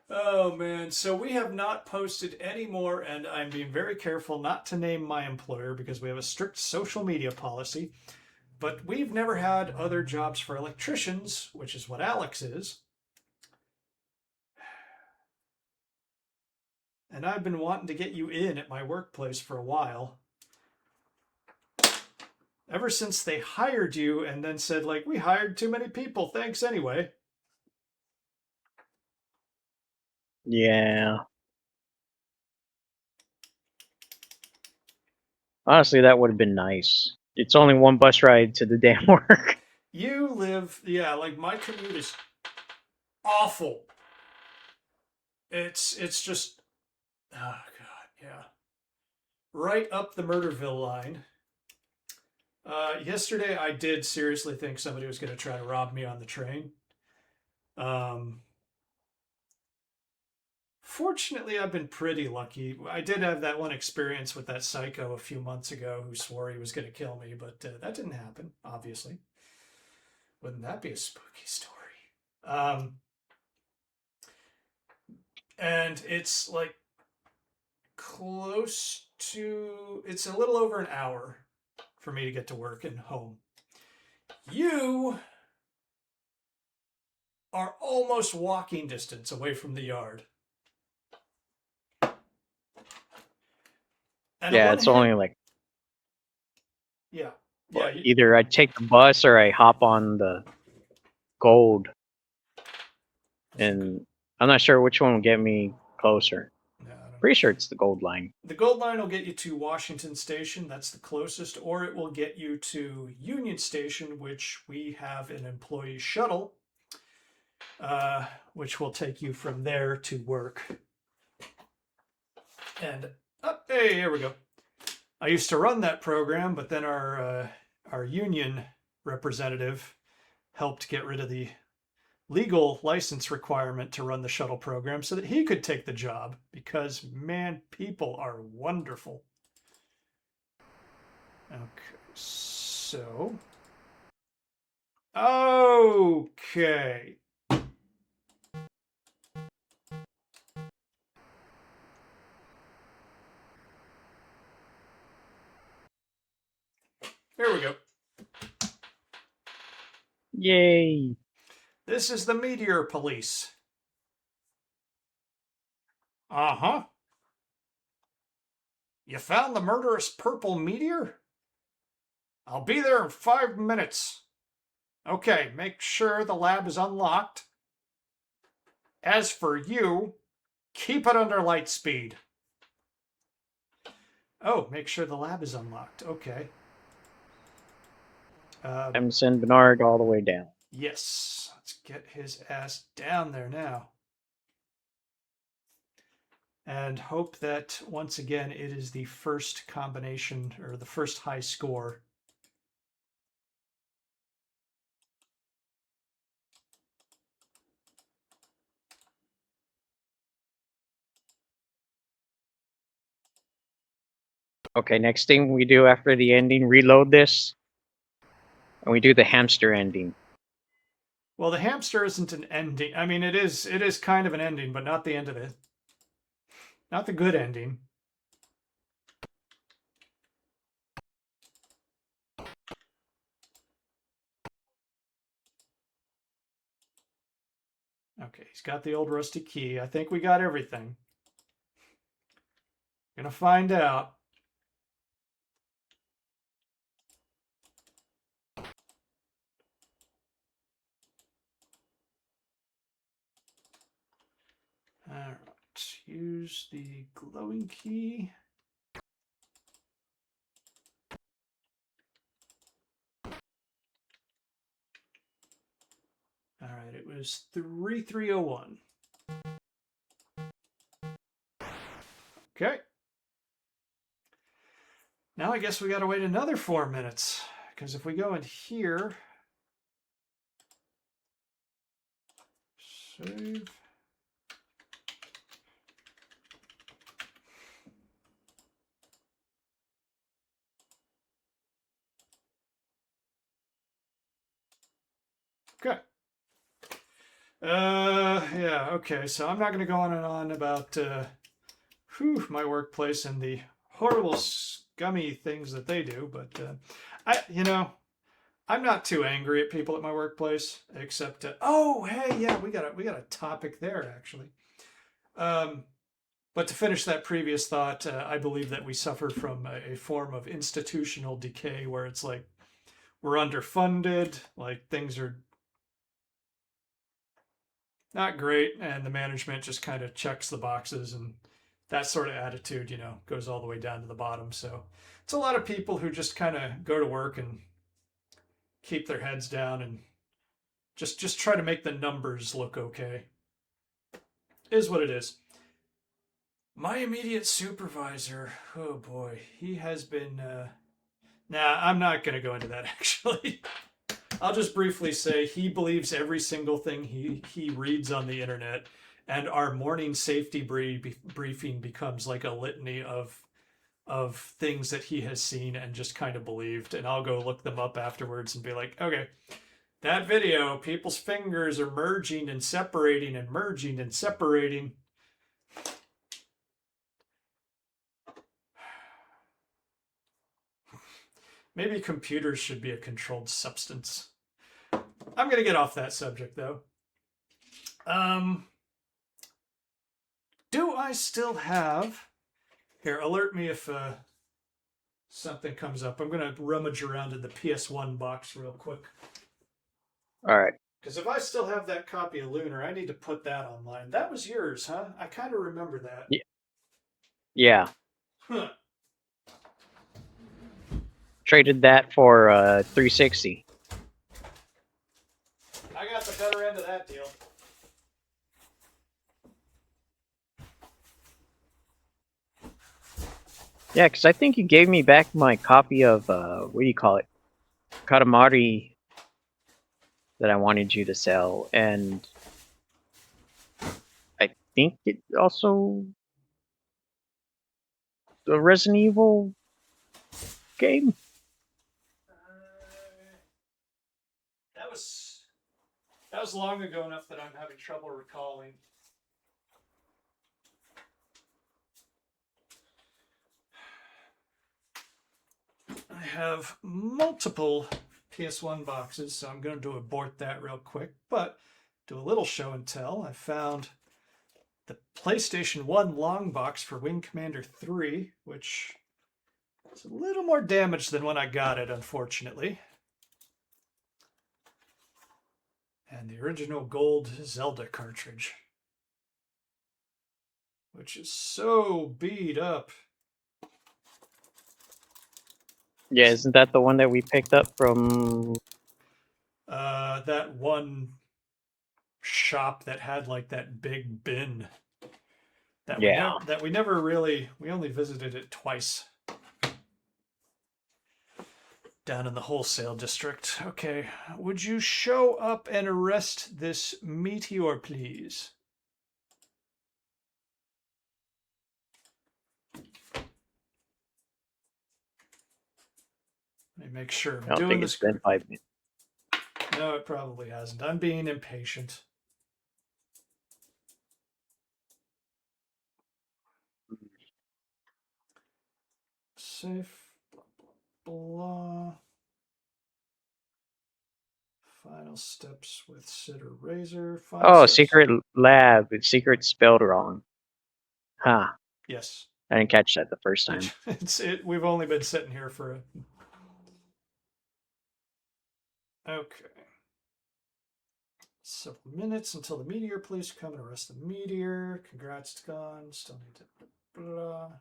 Oh man, so we have not posted any more, and I'm being very careful not to name my employer because we have a strict social media policy. But we've never had other jobs for electricians, which is what Alex is. And I've been wanting to get you in at my workplace for a while. Ever since they hired you and then said, like, we hired too many people, thanks anyway. Yeah. Honestly, that would have been nice. It's only one bus ride to the damn work. You live, yeah, like my commute is awful. It's just, oh God, yeah. Right up the Murderville line. Yesterday, I did seriously think somebody was going to try to rob me on the train. Fortunately, I've been pretty lucky. I did have that one experience with that psycho a few months ago who swore he was going to kill me, but that didn't happen, obviously. Wouldn't that be a spooky story? And it's like close to, it's a little over an hour for me to get to work and home. You are almost walking distance away from the yard. And Yeah, it's only like yeah, either I take the bus or I hop on the Gold, and I'm not sure which one will get me closer. Yeah, Pretty sure it's the Gold line. the Gold Line will get you to Washington Station, that's the closest, or it will get you to Union Station, which we have an employee shuttle, which will take you from there to work. And hey, here we go. I used to run that program, but then our union representative helped get rid of the legal license requirement to run the shuttle program so that he could take the job because, man, people are wonderful. Okay, so. Okay. Here we go. Yay! This is the Meteor Police. Uh-huh. You found the murderous purple meteor? I'll be there in 5 minutes. Okay, make sure the lab is unlocked. As for you, keep it under light speed. Oh, make sure the lab is unlocked. Okay. Emerson Bernard all the way down. Yes. Let's get his ass down there now. And hope that, once again, it is the first combination or the first high score Okay, next thing we do after the ending, reload this, and we do the hamster ending. Well, the hamster isn't an ending. I mean, it is kind of an ending, but not the end of it. Not the good ending. Okay, he's got the old rusty key. I think we got everything. Gonna find out. All right, use the glowing key. All right, it was 3301. Okay. Now I guess we got to wait another 4 minutes, because if we go in here, save. Okay. Yeah, okay. So I'm not going to go on and on about my workplace and the horrible, scummy things that they do, but I'm not too angry at people at my workplace, except oh, hey, yeah, we got a topic there actually. But to finish that previous thought, I believe that we suffer from a form of institutional decay where it's like we're underfunded, like things are not great, and the management just kind of checks the boxes, and that sort of attitude, goes all the way down to the bottom. So it's a lot of people who just kind of go to work and keep their heads down and just try to make the numbers look okay. Is what it is. My immediate supervisor, oh boy, he has been. Nah, I'm not going to go into that actually. I'll just briefly say he believes every single thing he reads on the internet, and our morning safety briefing becomes like a litany of things that he has seen and just kind of believed. And I'll go look them up afterwards and be like, okay, that video, people's fingers are merging and separating and merging and separating. Maybe computers should be a controlled substance. I'm going to get off that subject though. Do I still have... Here, alert me if something comes up. I'm going to rummage around in the PS1 box real quick. All right. Because if I still have that copy of Lunar, I need to put that online. That was yours, huh? I kind of remember that. Yeah. Huh. Traded that for 360. I got the better end of that deal. Yeah, because I think you gave me back my copy of, what do you call it? Katamari that I wanted you to sell, and I think it also the Resident Evil game. That was long ago enough that I'm having trouble recalling. I have multiple PS1 boxes, so I'm going to abort that real quick, but do a little show and tell. I found the PlayStation 1 long box for Wing Commander 3, which is a little more damaged than when I got it, unfortunately. And the original gold Zelda cartridge, which is so beat up. Yeah, isn't that the one that we picked up from? That one shop that had like that big bin that we never really, we only visited it twice down in the wholesale district. Okay, would you show up and arrest this meteor, please? Let me make sure I I'm don't doing think this it's been correctly. 5 minutes. No, it probably hasn't. I'm being impatient. Safe, blah, blah. Final steps with Sitter Razor. Final Oh, steps. secret lab. Secret spelled wrong. Huh. Yes. I didn't catch that the first time. We've only been sitting here for okay. Several minutes until the meteor. Please come and arrest the meteor. Congrats, it's gone. Still need to blah.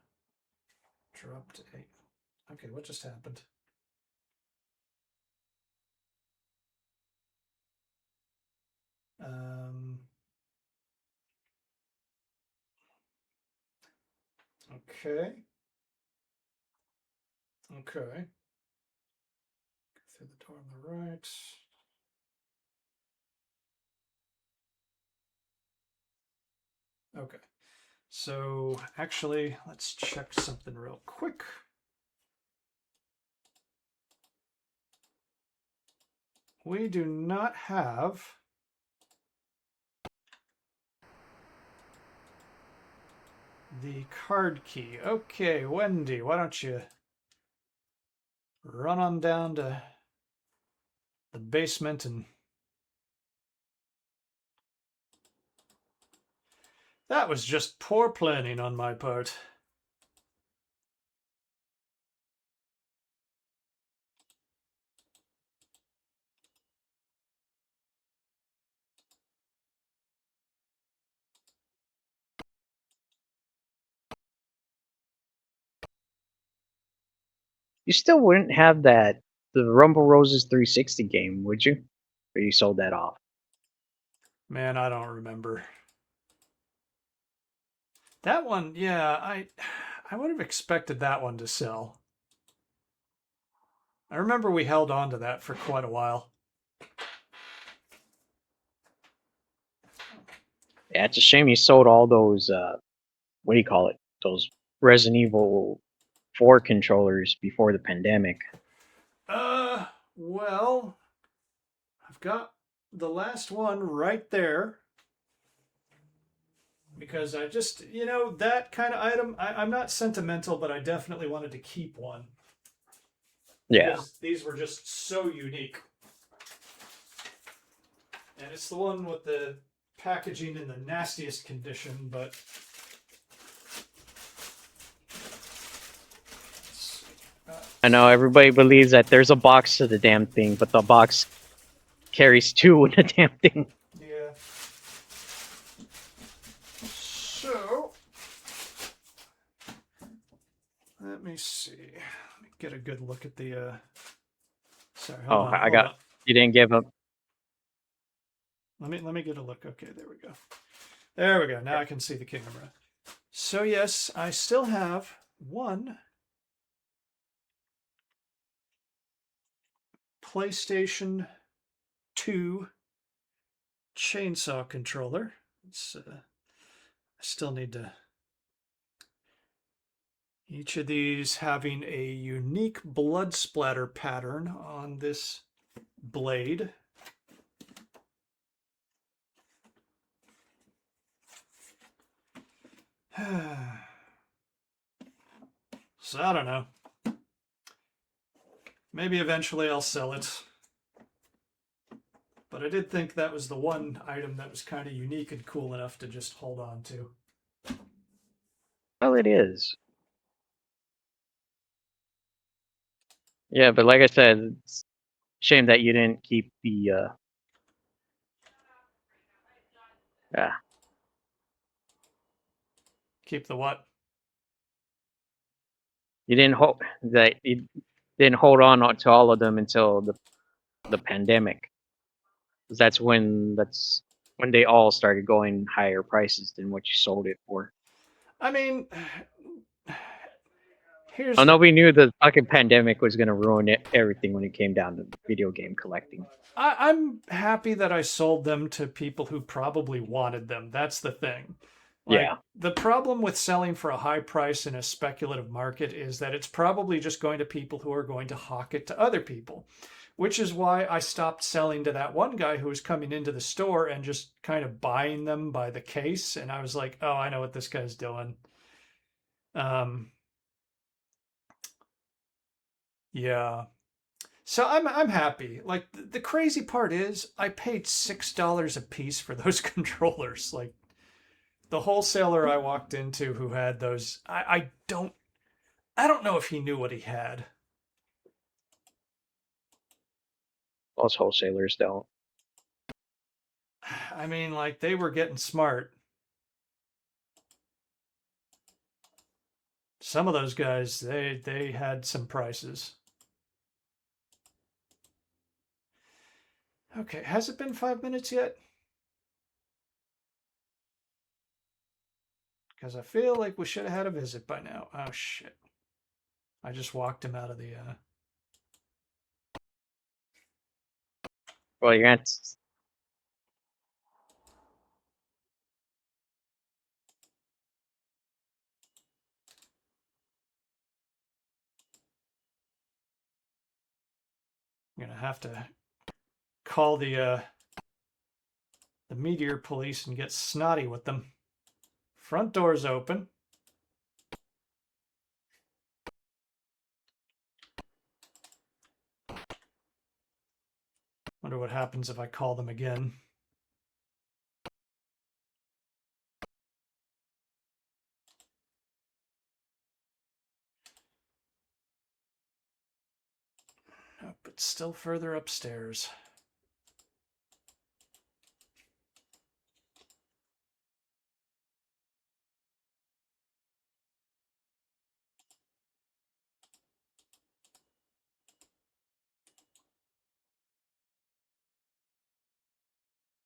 Drop to 8. Okay, what just happened? Okay. Okay. Go through the door on the right. Okay. So actually, let's check something real quick. We do not have the card key. Okay, Wendy, why don't you run on down to the basement and that was just poor planning on my part. You still wouldn't have the Rumble Roses 360 game, would you? Or you sold that off? Man, I don't remember. That one, yeah, I would have expected that one to sell. I remember we held on to that for quite a while. Yeah, it's a shame you sold all those. What do you call it? Those Resident Evil 4 controllers before the pandemic. Well, I've got the last one right there. Because I just, that kind of item, I'm not sentimental, but I definitely wanted to keep one. Yeah. Because these were just so unique. And it's the one with the packaging in the nastiest condition, but I know everybody believes that there's a box to the damn thing, but the box carries two in the damn thing. yeah. So, let me see. Let me get a good look at the. Sorry, hold on. I got. You didn't give up. Let me get a look. Okay, there we go. There we go. Now I can see the camera. So yes, I still have one PlayStation 2 chainsaw controller. I still need to. Each of these having a unique blood splatter pattern on this blade. So I don't know. Maybe eventually I'll sell it. But I did think that was the one item that was kind of unique and cool enough to just hold on to. Well, it is. Yeah, but like I said, it's a shame that you didn't keep the. Yeah. Keep the what? You didn't hold that. You didn't hold on to all of them until the pandemic. 'Cause that's when they all started going higher prices than what you sold it for. I mean, here's Oh the. no, we knew the fucking pandemic was gonna ruin everything when it came down to video game collecting. I'm happy that I sold them to people who probably wanted them. That's the thing. Like, Yeah. the problem with selling for a high price in a speculative market is that it's probably just going to people who are going to hawk it to other people, which is why I stopped selling to that one guy who was coming into the store and just kind of buying them by the case. And I was like, oh, I know what this guy's doing. Um, yeah. So I'm happy. Like the crazy part is I paid $6 a piece for those controllers. Like the wholesaler I walked into who had those, I don't know if he knew what he had. Most wholesalers don't. I mean, like they were getting smart. Some of those guys, they had some prices. Okay, has it been 5 minutes yet? Because I feel like we should have had a visit by now. Oh shit! I just walked him out of the. Well, you're not. I'm gonna have to call the meteor police and get snotty with them. Front door's open. Wonder what happens if I call them again. Nope, it's still further upstairs.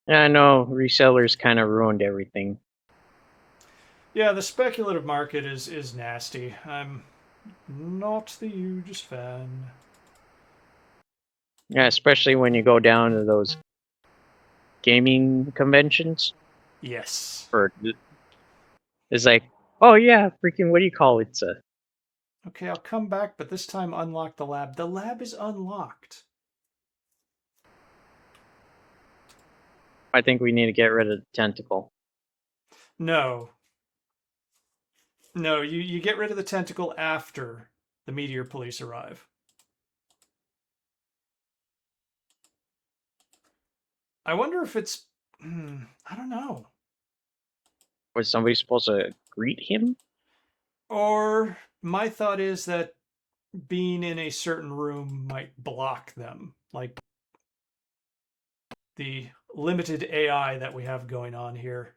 Yeah, I know resellers kind of ruined everything. Yeah, the speculative market is nasty. I'm not the hugest fan. Yeah, especially when you go down to those gaming conventions. Yes. For it's like, oh yeah, freaking what do you call it? Okay, I'll come back, but this time unlock the lab. The lab is unlocked. I think we need to get rid of the tentacle. No. No, you get rid of the tentacle after the meteor police arrive. I wonder if it's. I don't know. Was somebody supposed to greet him? Or my thought is that being in a certain room might block them. Like the limited AI that we have going on here.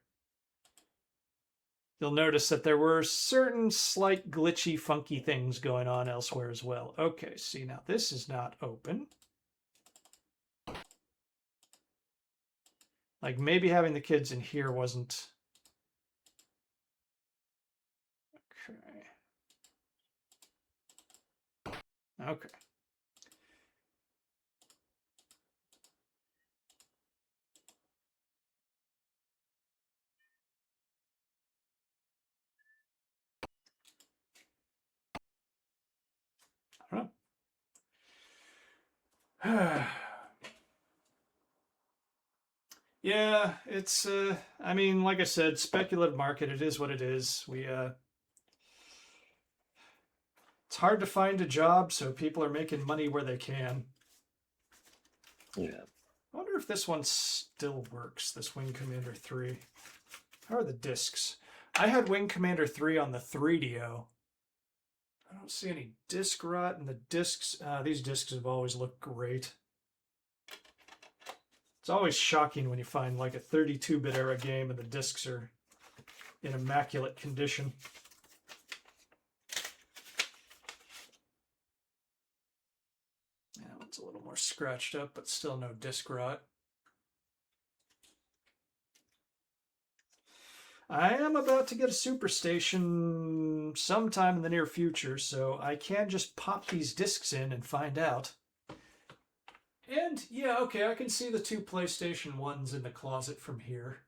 You'll notice that there were certain slight glitchy, funky things going on elsewhere as well. Okay, see, now this is not open. Like maybe having the kids in here wasn't. Okay. Okay. I don't know. Yeah, it's I mean, like I said, speculative market, it is what it is. It's hard to find a job, so people are making money where they can. Yeah. I wonder if this one still works, this Wing Commander 3. How are the discs? I had Wing Commander 3 on the 3DO. I don't see any disc rot in the discs. These discs have always looked great. It's always shocking when you find like a 32-bit era game and the discs are in immaculate condition. Yeah, it's a little more scratched up, but still no disc rot. I am about to get a super station sometime in the near future, so I can just pop these discs in and find out. And yeah, okay, I can see the two PlayStation 1s in the closet from here.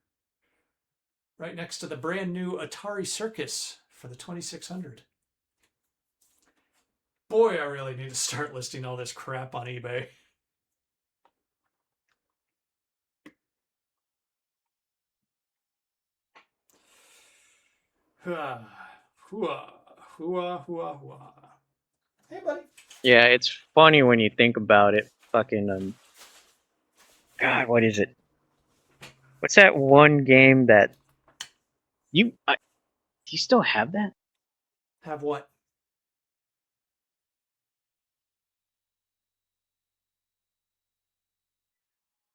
right next to the brand new Atari Circus for the 2600. Boy, I really need to start listing all this crap on eBay. Hua, hua, hua, hua, hua. Hey, buddy. Yeah, it's funny when you think about it. Fucking God, what is it? What's that one game that do you still have that? Have what?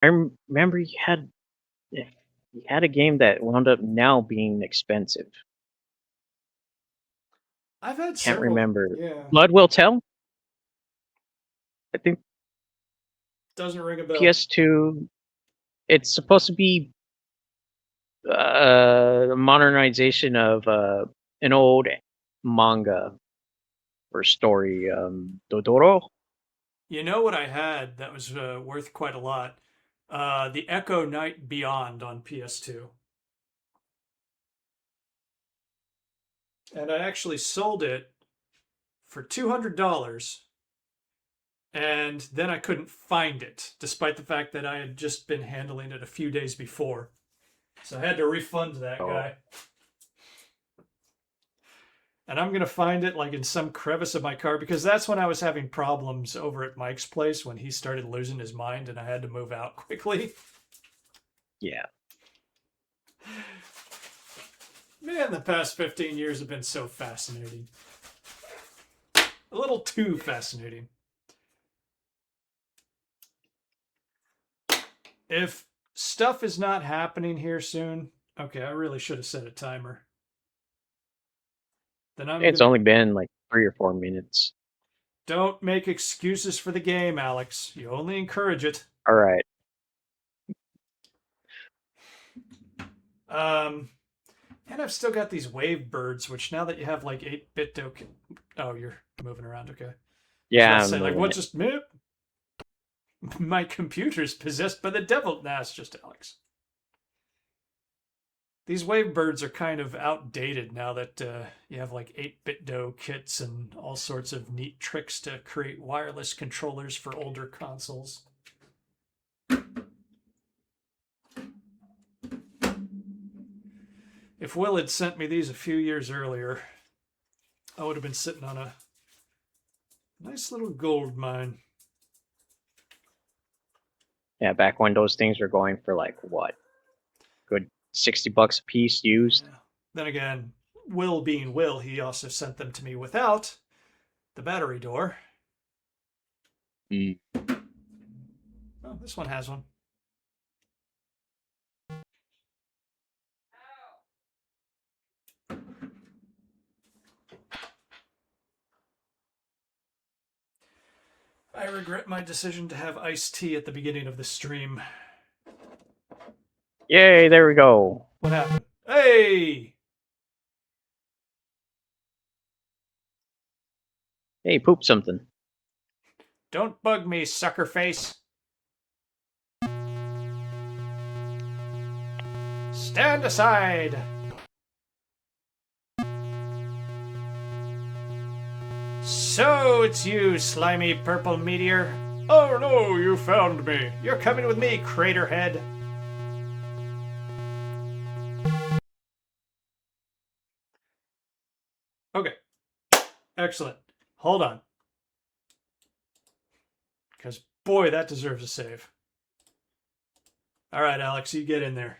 I remember you had a game that wound up now being expensive. I've had Can't several. remember. Yeah. Blood Will Tell. I think Doesn't ring a bell. PS2. It's supposed to be a modernization of an old manga or story. Dodoro. You know what I had that was worth quite a lot? The Echo Night Beyond on PS2. And I actually sold it for $200. And then I couldn't find it, despite the fact that I had just been handling it a few days before. So I had to refund that Oh, guy. And I'm going to find it like in some crevice of my car because that's when I was having problems over at Mike's place when he started losing his mind and I had to move out quickly. yeah. Man, the past 15 years have been so fascinating. A little too fascinating. If stuff is not happening here soon, okay, I really should have set a timer. Then I'm It's going to. only been like 3 or 4 minutes. Don't make excuses for the game, Alex. You only encourage it. All right. And I've still got these wave birds, which now that you have like 8-bit oh, you're moving around. Okay. I was about Yeah, to I'm say, like, moving what it. just. My computer's possessed by the devil. Nah, it's just Alex. These wave birds are kind of outdated now that you have like 8-bit do kits and all sorts of neat tricks to create wireless controllers for older consoles. If Will had sent me these a few years earlier, I would have been sitting on a nice little gold mine. Yeah, back when those things were going for like what? Good $60 a piece used. Yeah. Then again, Will being Will, he also sent them to me without the battery door. Mm. Oh, this one has one. I regret my decision to have iced tea at the beginning of the stream. Yay, there we go. What happened? Hey! Hey, poop something. Don't bug me, sucker face. Stand aside. So it's you, slimy purple meteor. Oh no, you found me. You're coming with me, Craterhead. Okay, excellent. Hold on. Because, boy, that deserves a save. All right, Alex, you get in there.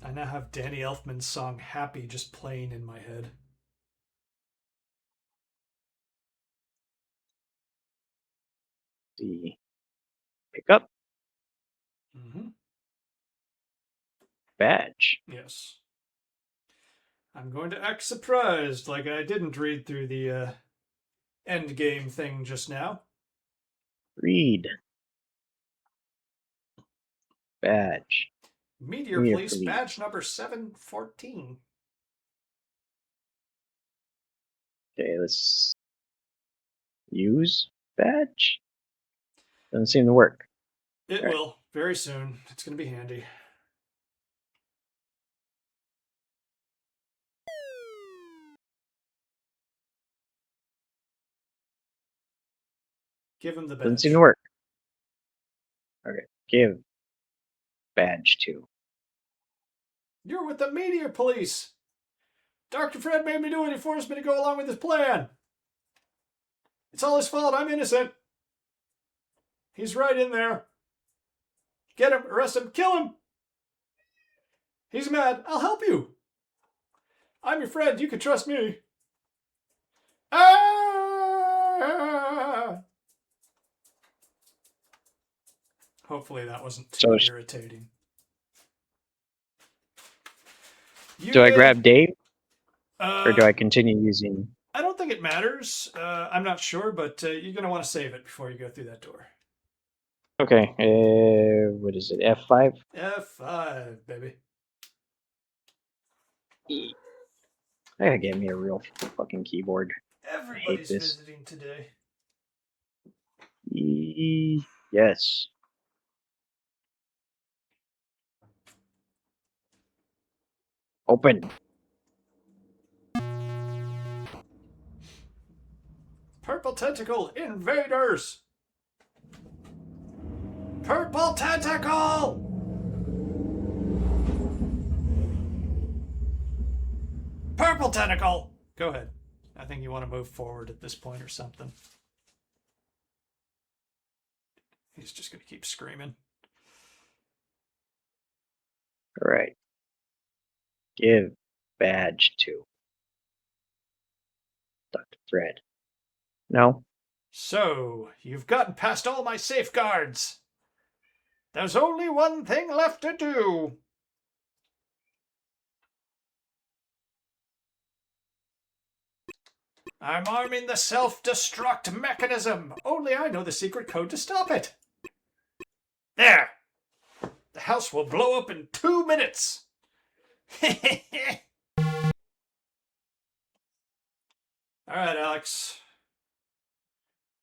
I now have Danny Elfman's song Happy just playing in my head. See. Pick up Mm-hmm. badge. Yes. I'm going to act surprised, like I didn't read through the end game thing just now. Read badge. Meteor Meteor Police, Police. badge number 714. Okay, let's use badge. Doesn't seem to work. It will very soon. It's going to be handy. Give him the badge. Doesn't seem to work. Okay, give badge 2. You're with the Meteor Police. Dr. Fred made me do it. He forced me to go along with his plan. It's all his fault. I'm innocent. He's right in there. Get him, arrest him, kill him. He's mad. I'll help you. I'm your friend. You can trust me. Ah! Hopefully that wasn't too irritating. Do I grab Dave? Or do I continue using... I don't think it matters. I'm not sure, but you're going to want to save it before you go through that door. Okay, what is it, F5? F5, baby. I gotta get me a real fucking keyboard. Everybody's visiting today. Yes. Open. Purple tentacle invaders. Purple tentacle. Purple tentacle. Go ahead. I think you want to move forward at this point or something. He's just going to keep screaming. All right. Give badge 2. Dr. Fred. No. So, you've gotten past all my safeguards. There's only one thing left to do. I'm arming the self-destruct mechanism. Only I know the secret code to stop it. There. The house will blow up in 2 minutes. All right, Alex.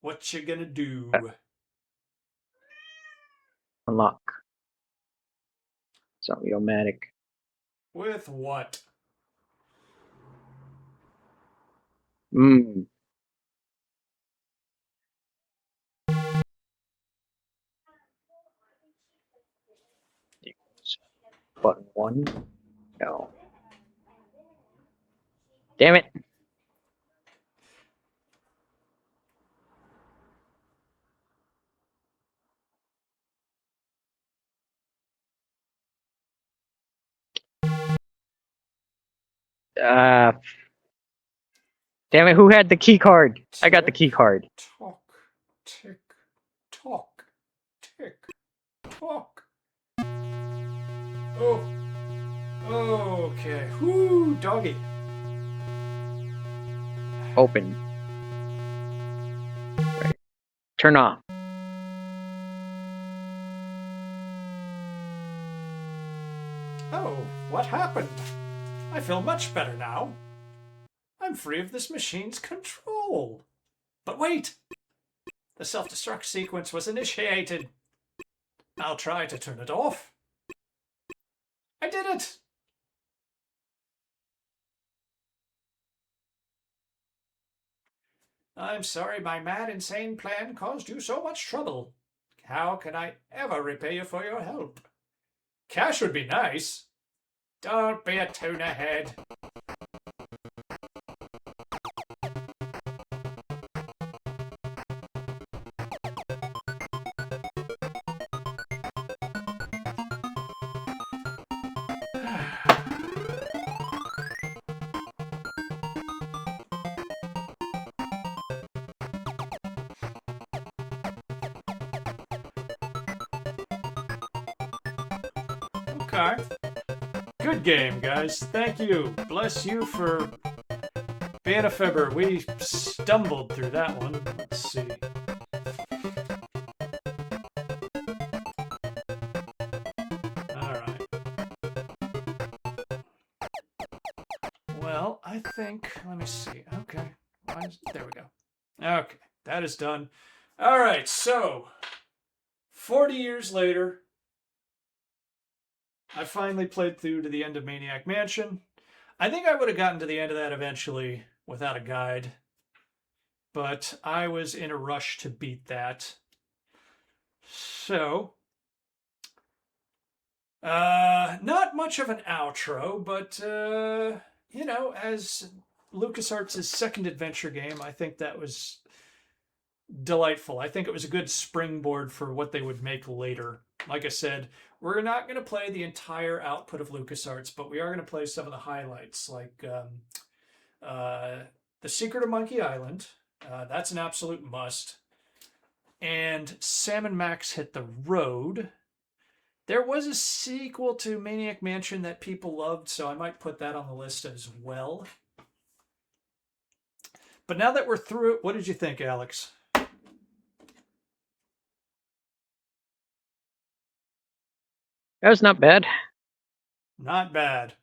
What you gonna do? Unlock. Zombie-o-matic. With what? Button 1. No. Damn it. Damn it, who had the key card? I got the key card. Talk, tick, talk, tick, talk. Oh. Okay. Whoo, doggy. Open. Right. Turn off. Oh, what happened? I feel much better now. I'm free of this machine's control. But wait! The self-destruct sequence was initiated. I'll try to turn it off. I did it! I'm sorry my mad, insane plan caused you so much trouble. How can I ever repay you for your help? Cash would be nice. Don't be a tuna head. Okay. Good game, guys. Thank you. Bless you for being a fibber. We stumbled through that one. Let's see. Alright. Well, I think, let me see. Okay. There we go. Okay, that is done. All right, so 40 years later, I finally played through to the end of Maniac Mansion. I think I would have gotten to the end of that eventually without a guide, but I was in a rush to beat that. So, not much of an outro, but, as LucasArts' second adventure game, I think that was delightful. I think it was a good springboard for what they would make later. Like I said, we're not going to play the entire output of LucasArts, but we are going to play some of the highlights, like The Secret of Monkey Island. That's an absolute must. And Sam and Max Hit the Road. There was a sequel to Maniac Mansion that people loved, so I might put that on the list as well. But now that we're through it, what did you think, Alex? That was not bad. Not bad.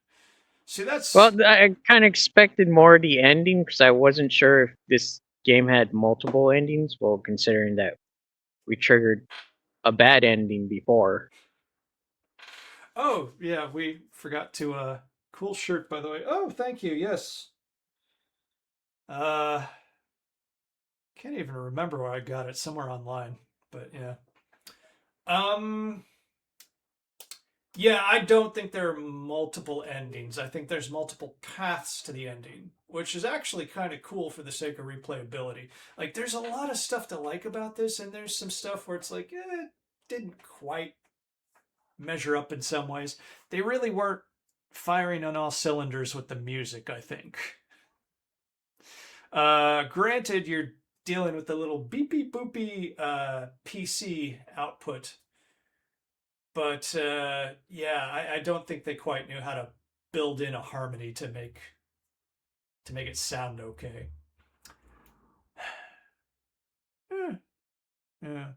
See, that's... Well, I kind of expected more of the ending because I wasn't sure if this game had multiple endings. Well, considering that we triggered a bad ending before. Oh, yeah, we forgot to, cool shirt, by the way. Oh, thank you, yes. Can't even remember where I got it, somewhere online, but yeah. Yeah, I don't think there are multiple endings. I think there's multiple paths to the ending, which is actually kind of cool for the sake of replayability. Like, there's a lot of stuff to like about this, and there's some stuff where it's like, it didn't quite measure up in some ways. They really weren't firing on all cylinders with the music, I think. Granted, you're dealing with the little beepy boopy PC output, but yeah, I don't think they quite knew how to build in a harmony to make it sound okay. Yeah.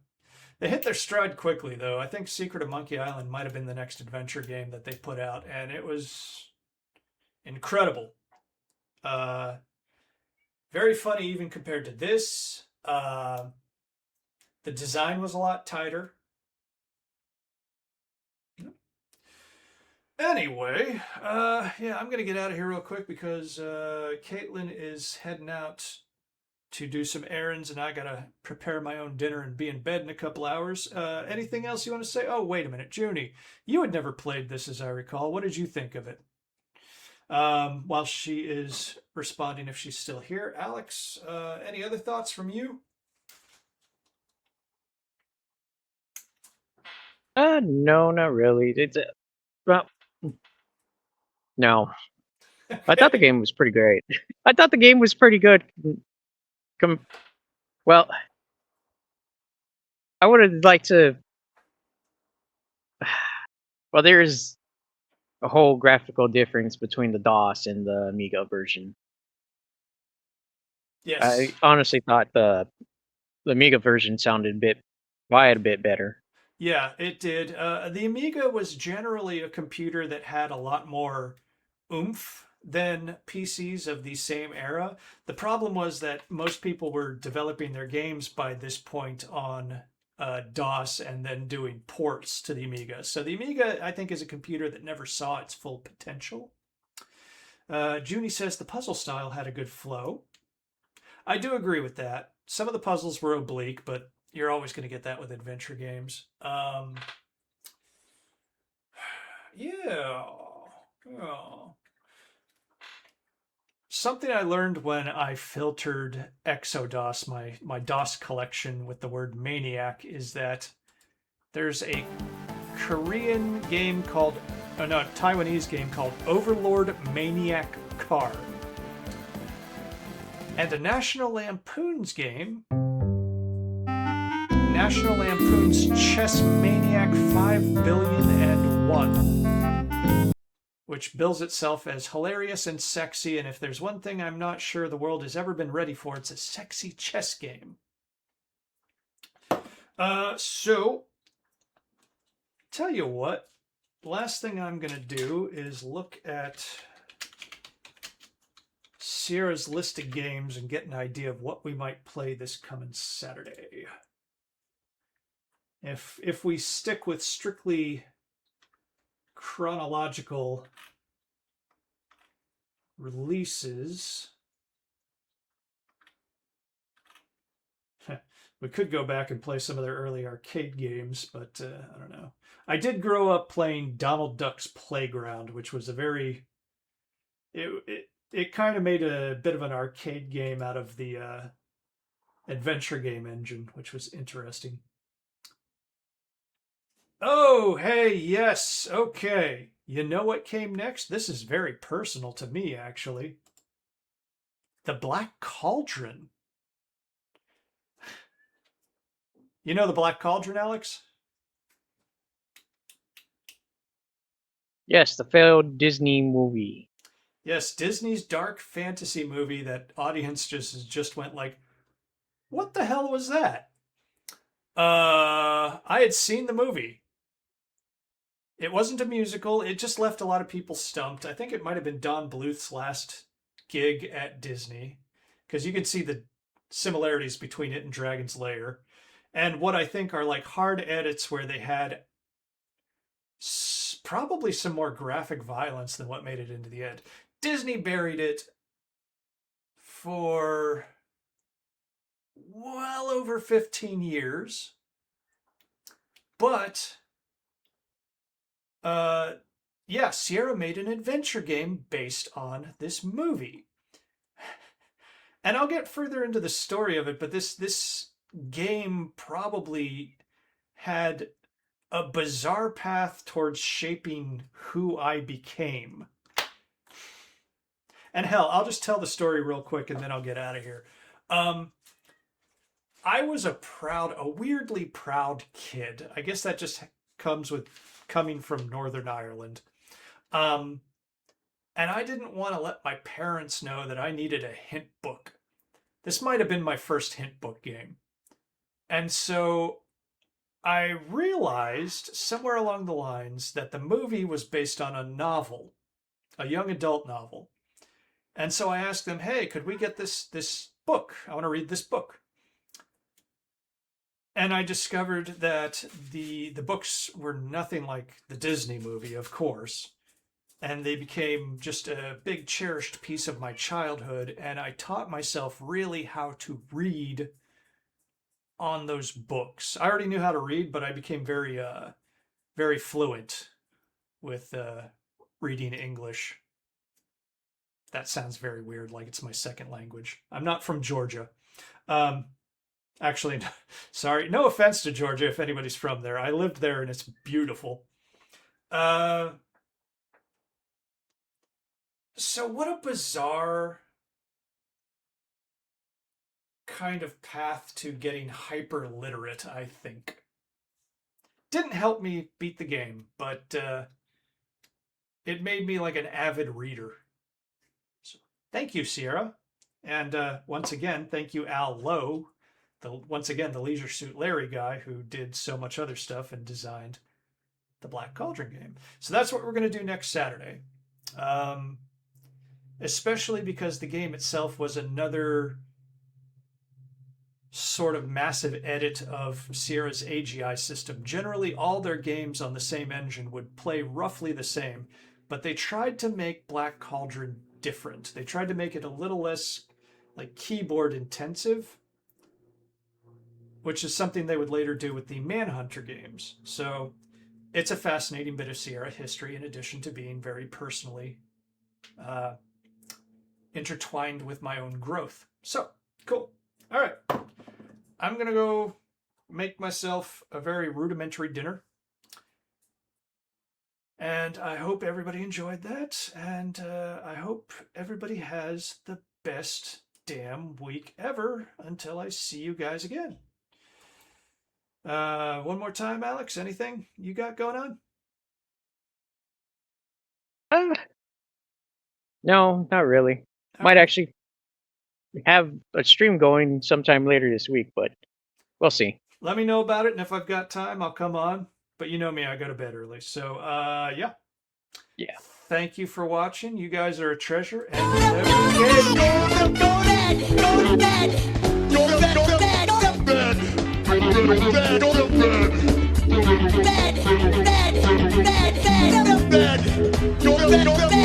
They hit their stride quickly, though. I think Secret of Monkey Island might have been the next adventure game that they put out, and it was incredible. Very funny, even compared to this. The design was a lot tighter. Anyway, yeah, I'm gonna get out of here real quick because Caitlin is heading out to do some errands, and I gotta prepare my own dinner and be in bed in a couple hours. Anything else you want to say? Oh, wait a minute, Junie, you had never played this, as I recall. What did you think of it? While she is responding, if she's still here, Alex, any other thoughts from you? No, not really. It's well, no. I thought the Okay. game was pretty great. I thought the game was pretty good. Well, I would have liked to. Well, there's a whole graphical difference between the DOS and the Amiga version. Yes. I honestly thought the Amiga version sounded quite a bit better. Yeah, it did. The Amiga was generally a computer that had a lot more oomph than PCs of the same era. The problem was that most people were developing their games by this point on DOS and then doing ports to the Amiga. So the Amiga, I think, is a computer that never saw its full potential. Junie says the puzzle style had a good flow. I do agree with that. Some of the puzzles were oblique, but you're always going to get that with adventure games. Yeah. Oh. Something I learned when I filtered Exodos, my DOS collection with the word Maniac, is that there's a Korean game called, oh no, Taiwanese game called Overlord Maniac Car. And a National Lampoon's game, National Lampoon's Chess Maniac 5,000,000,001, which bills itself as hilarious and sexy, and if there's one thing I'm not sure the world has ever been ready for, it's a sexy chess game. So, tell you what, last thing I'm going to do is look at Sierra's list of games and get an idea of what we might play this coming Saturday. If we stick with strictly chronological releases, we could go back and play some of their early arcade games, but I don't know. I did grow up playing Donald Duck's Playground, which was a very it kind of made a bit of an arcade game out of the adventure game engine, which was interesting. Oh, hey, yes, okay. You know what came next? This is very personal to me, actually. The Black Cauldron. You know the Black Cauldron, Alex? Yes, the failed Disney movie. Yes, Disney's dark fantasy movie that audience just went like, what the hell was that? I had seen the movie. It wasn't a musical. It just left a lot of people stumped. I think it might have been Don Bluth's last gig at Disney, because you can see the similarities between it and Dragon's Lair, and what I think are like hard edits where they had probably some more graphic violence than what made it into the end. Disney buried it for well over 15 years, but yeah, Sierra made an adventure game based on this movie. And I'll get further into the story of it, but this game probably had a bizarre path towards shaping who I became. And hell, I'll just tell the story real quick and then I'll get out of here. I was a weirdly proud kid. I guess that just comes with coming from Northern Ireland. And I didn't want to let my parents know that I needed a hint book. This might have been my first hint book game. And so I realized somewhere along the lines that the movie was based on a novel, a young adult novel. And so I asked them, hey, could we get this book? I want to read this book. And I discovered that the books were nothing like the Disney movie, of course. And they became just a big cherished piece of my childhood. And I taught myself really how to read on those books. I already knew how to read, but I became very fluent with reading English. That sounds very weird, like it's my second language. I'm not from Georgia. Actually, sorry, no offense to Georgia if anybody's from there. I lived there and it's beautiful. So what a bizarre kind of path to getting hyper literate, I think. Didn't help me beat the game, but it made me like an avid reader. So thank you, Sierra. And once again, thank you, Al Lowe, once again, the Leisure Suit Larry guy who did so much other stuff and designed the Black Cauldron game. So that's what we're going to do next Saturday. Especially because the game itself was another sort of massive edit of Sierra's AGI system. Generally, all their games on the same engine would play roughly the same, but they tried to make Black Cauldron different. They tried to make it a little less like keyboard intensive, which is something they would later do with the Manhunter games. So it's a fascinating bit of Sierra history in addition to being very personally intertwined with my own growth. So, cool. All right. I'm going to go make myself a very rudimentary dinner. And I hope everybody enjoyed that. And I hope everybody has the best damn week ever until I see you guys again. One more time, Alex, anything you got going on? No, not really. Might Okay. actually have a stream going sometime later this week, but we'll see. Let me know about it, and if I've got time, I'll come on. But you know me, I go to bed early. So, yeah. Yeah. Thank you for watching. You guys are a treasure, and you'll never Go to bed.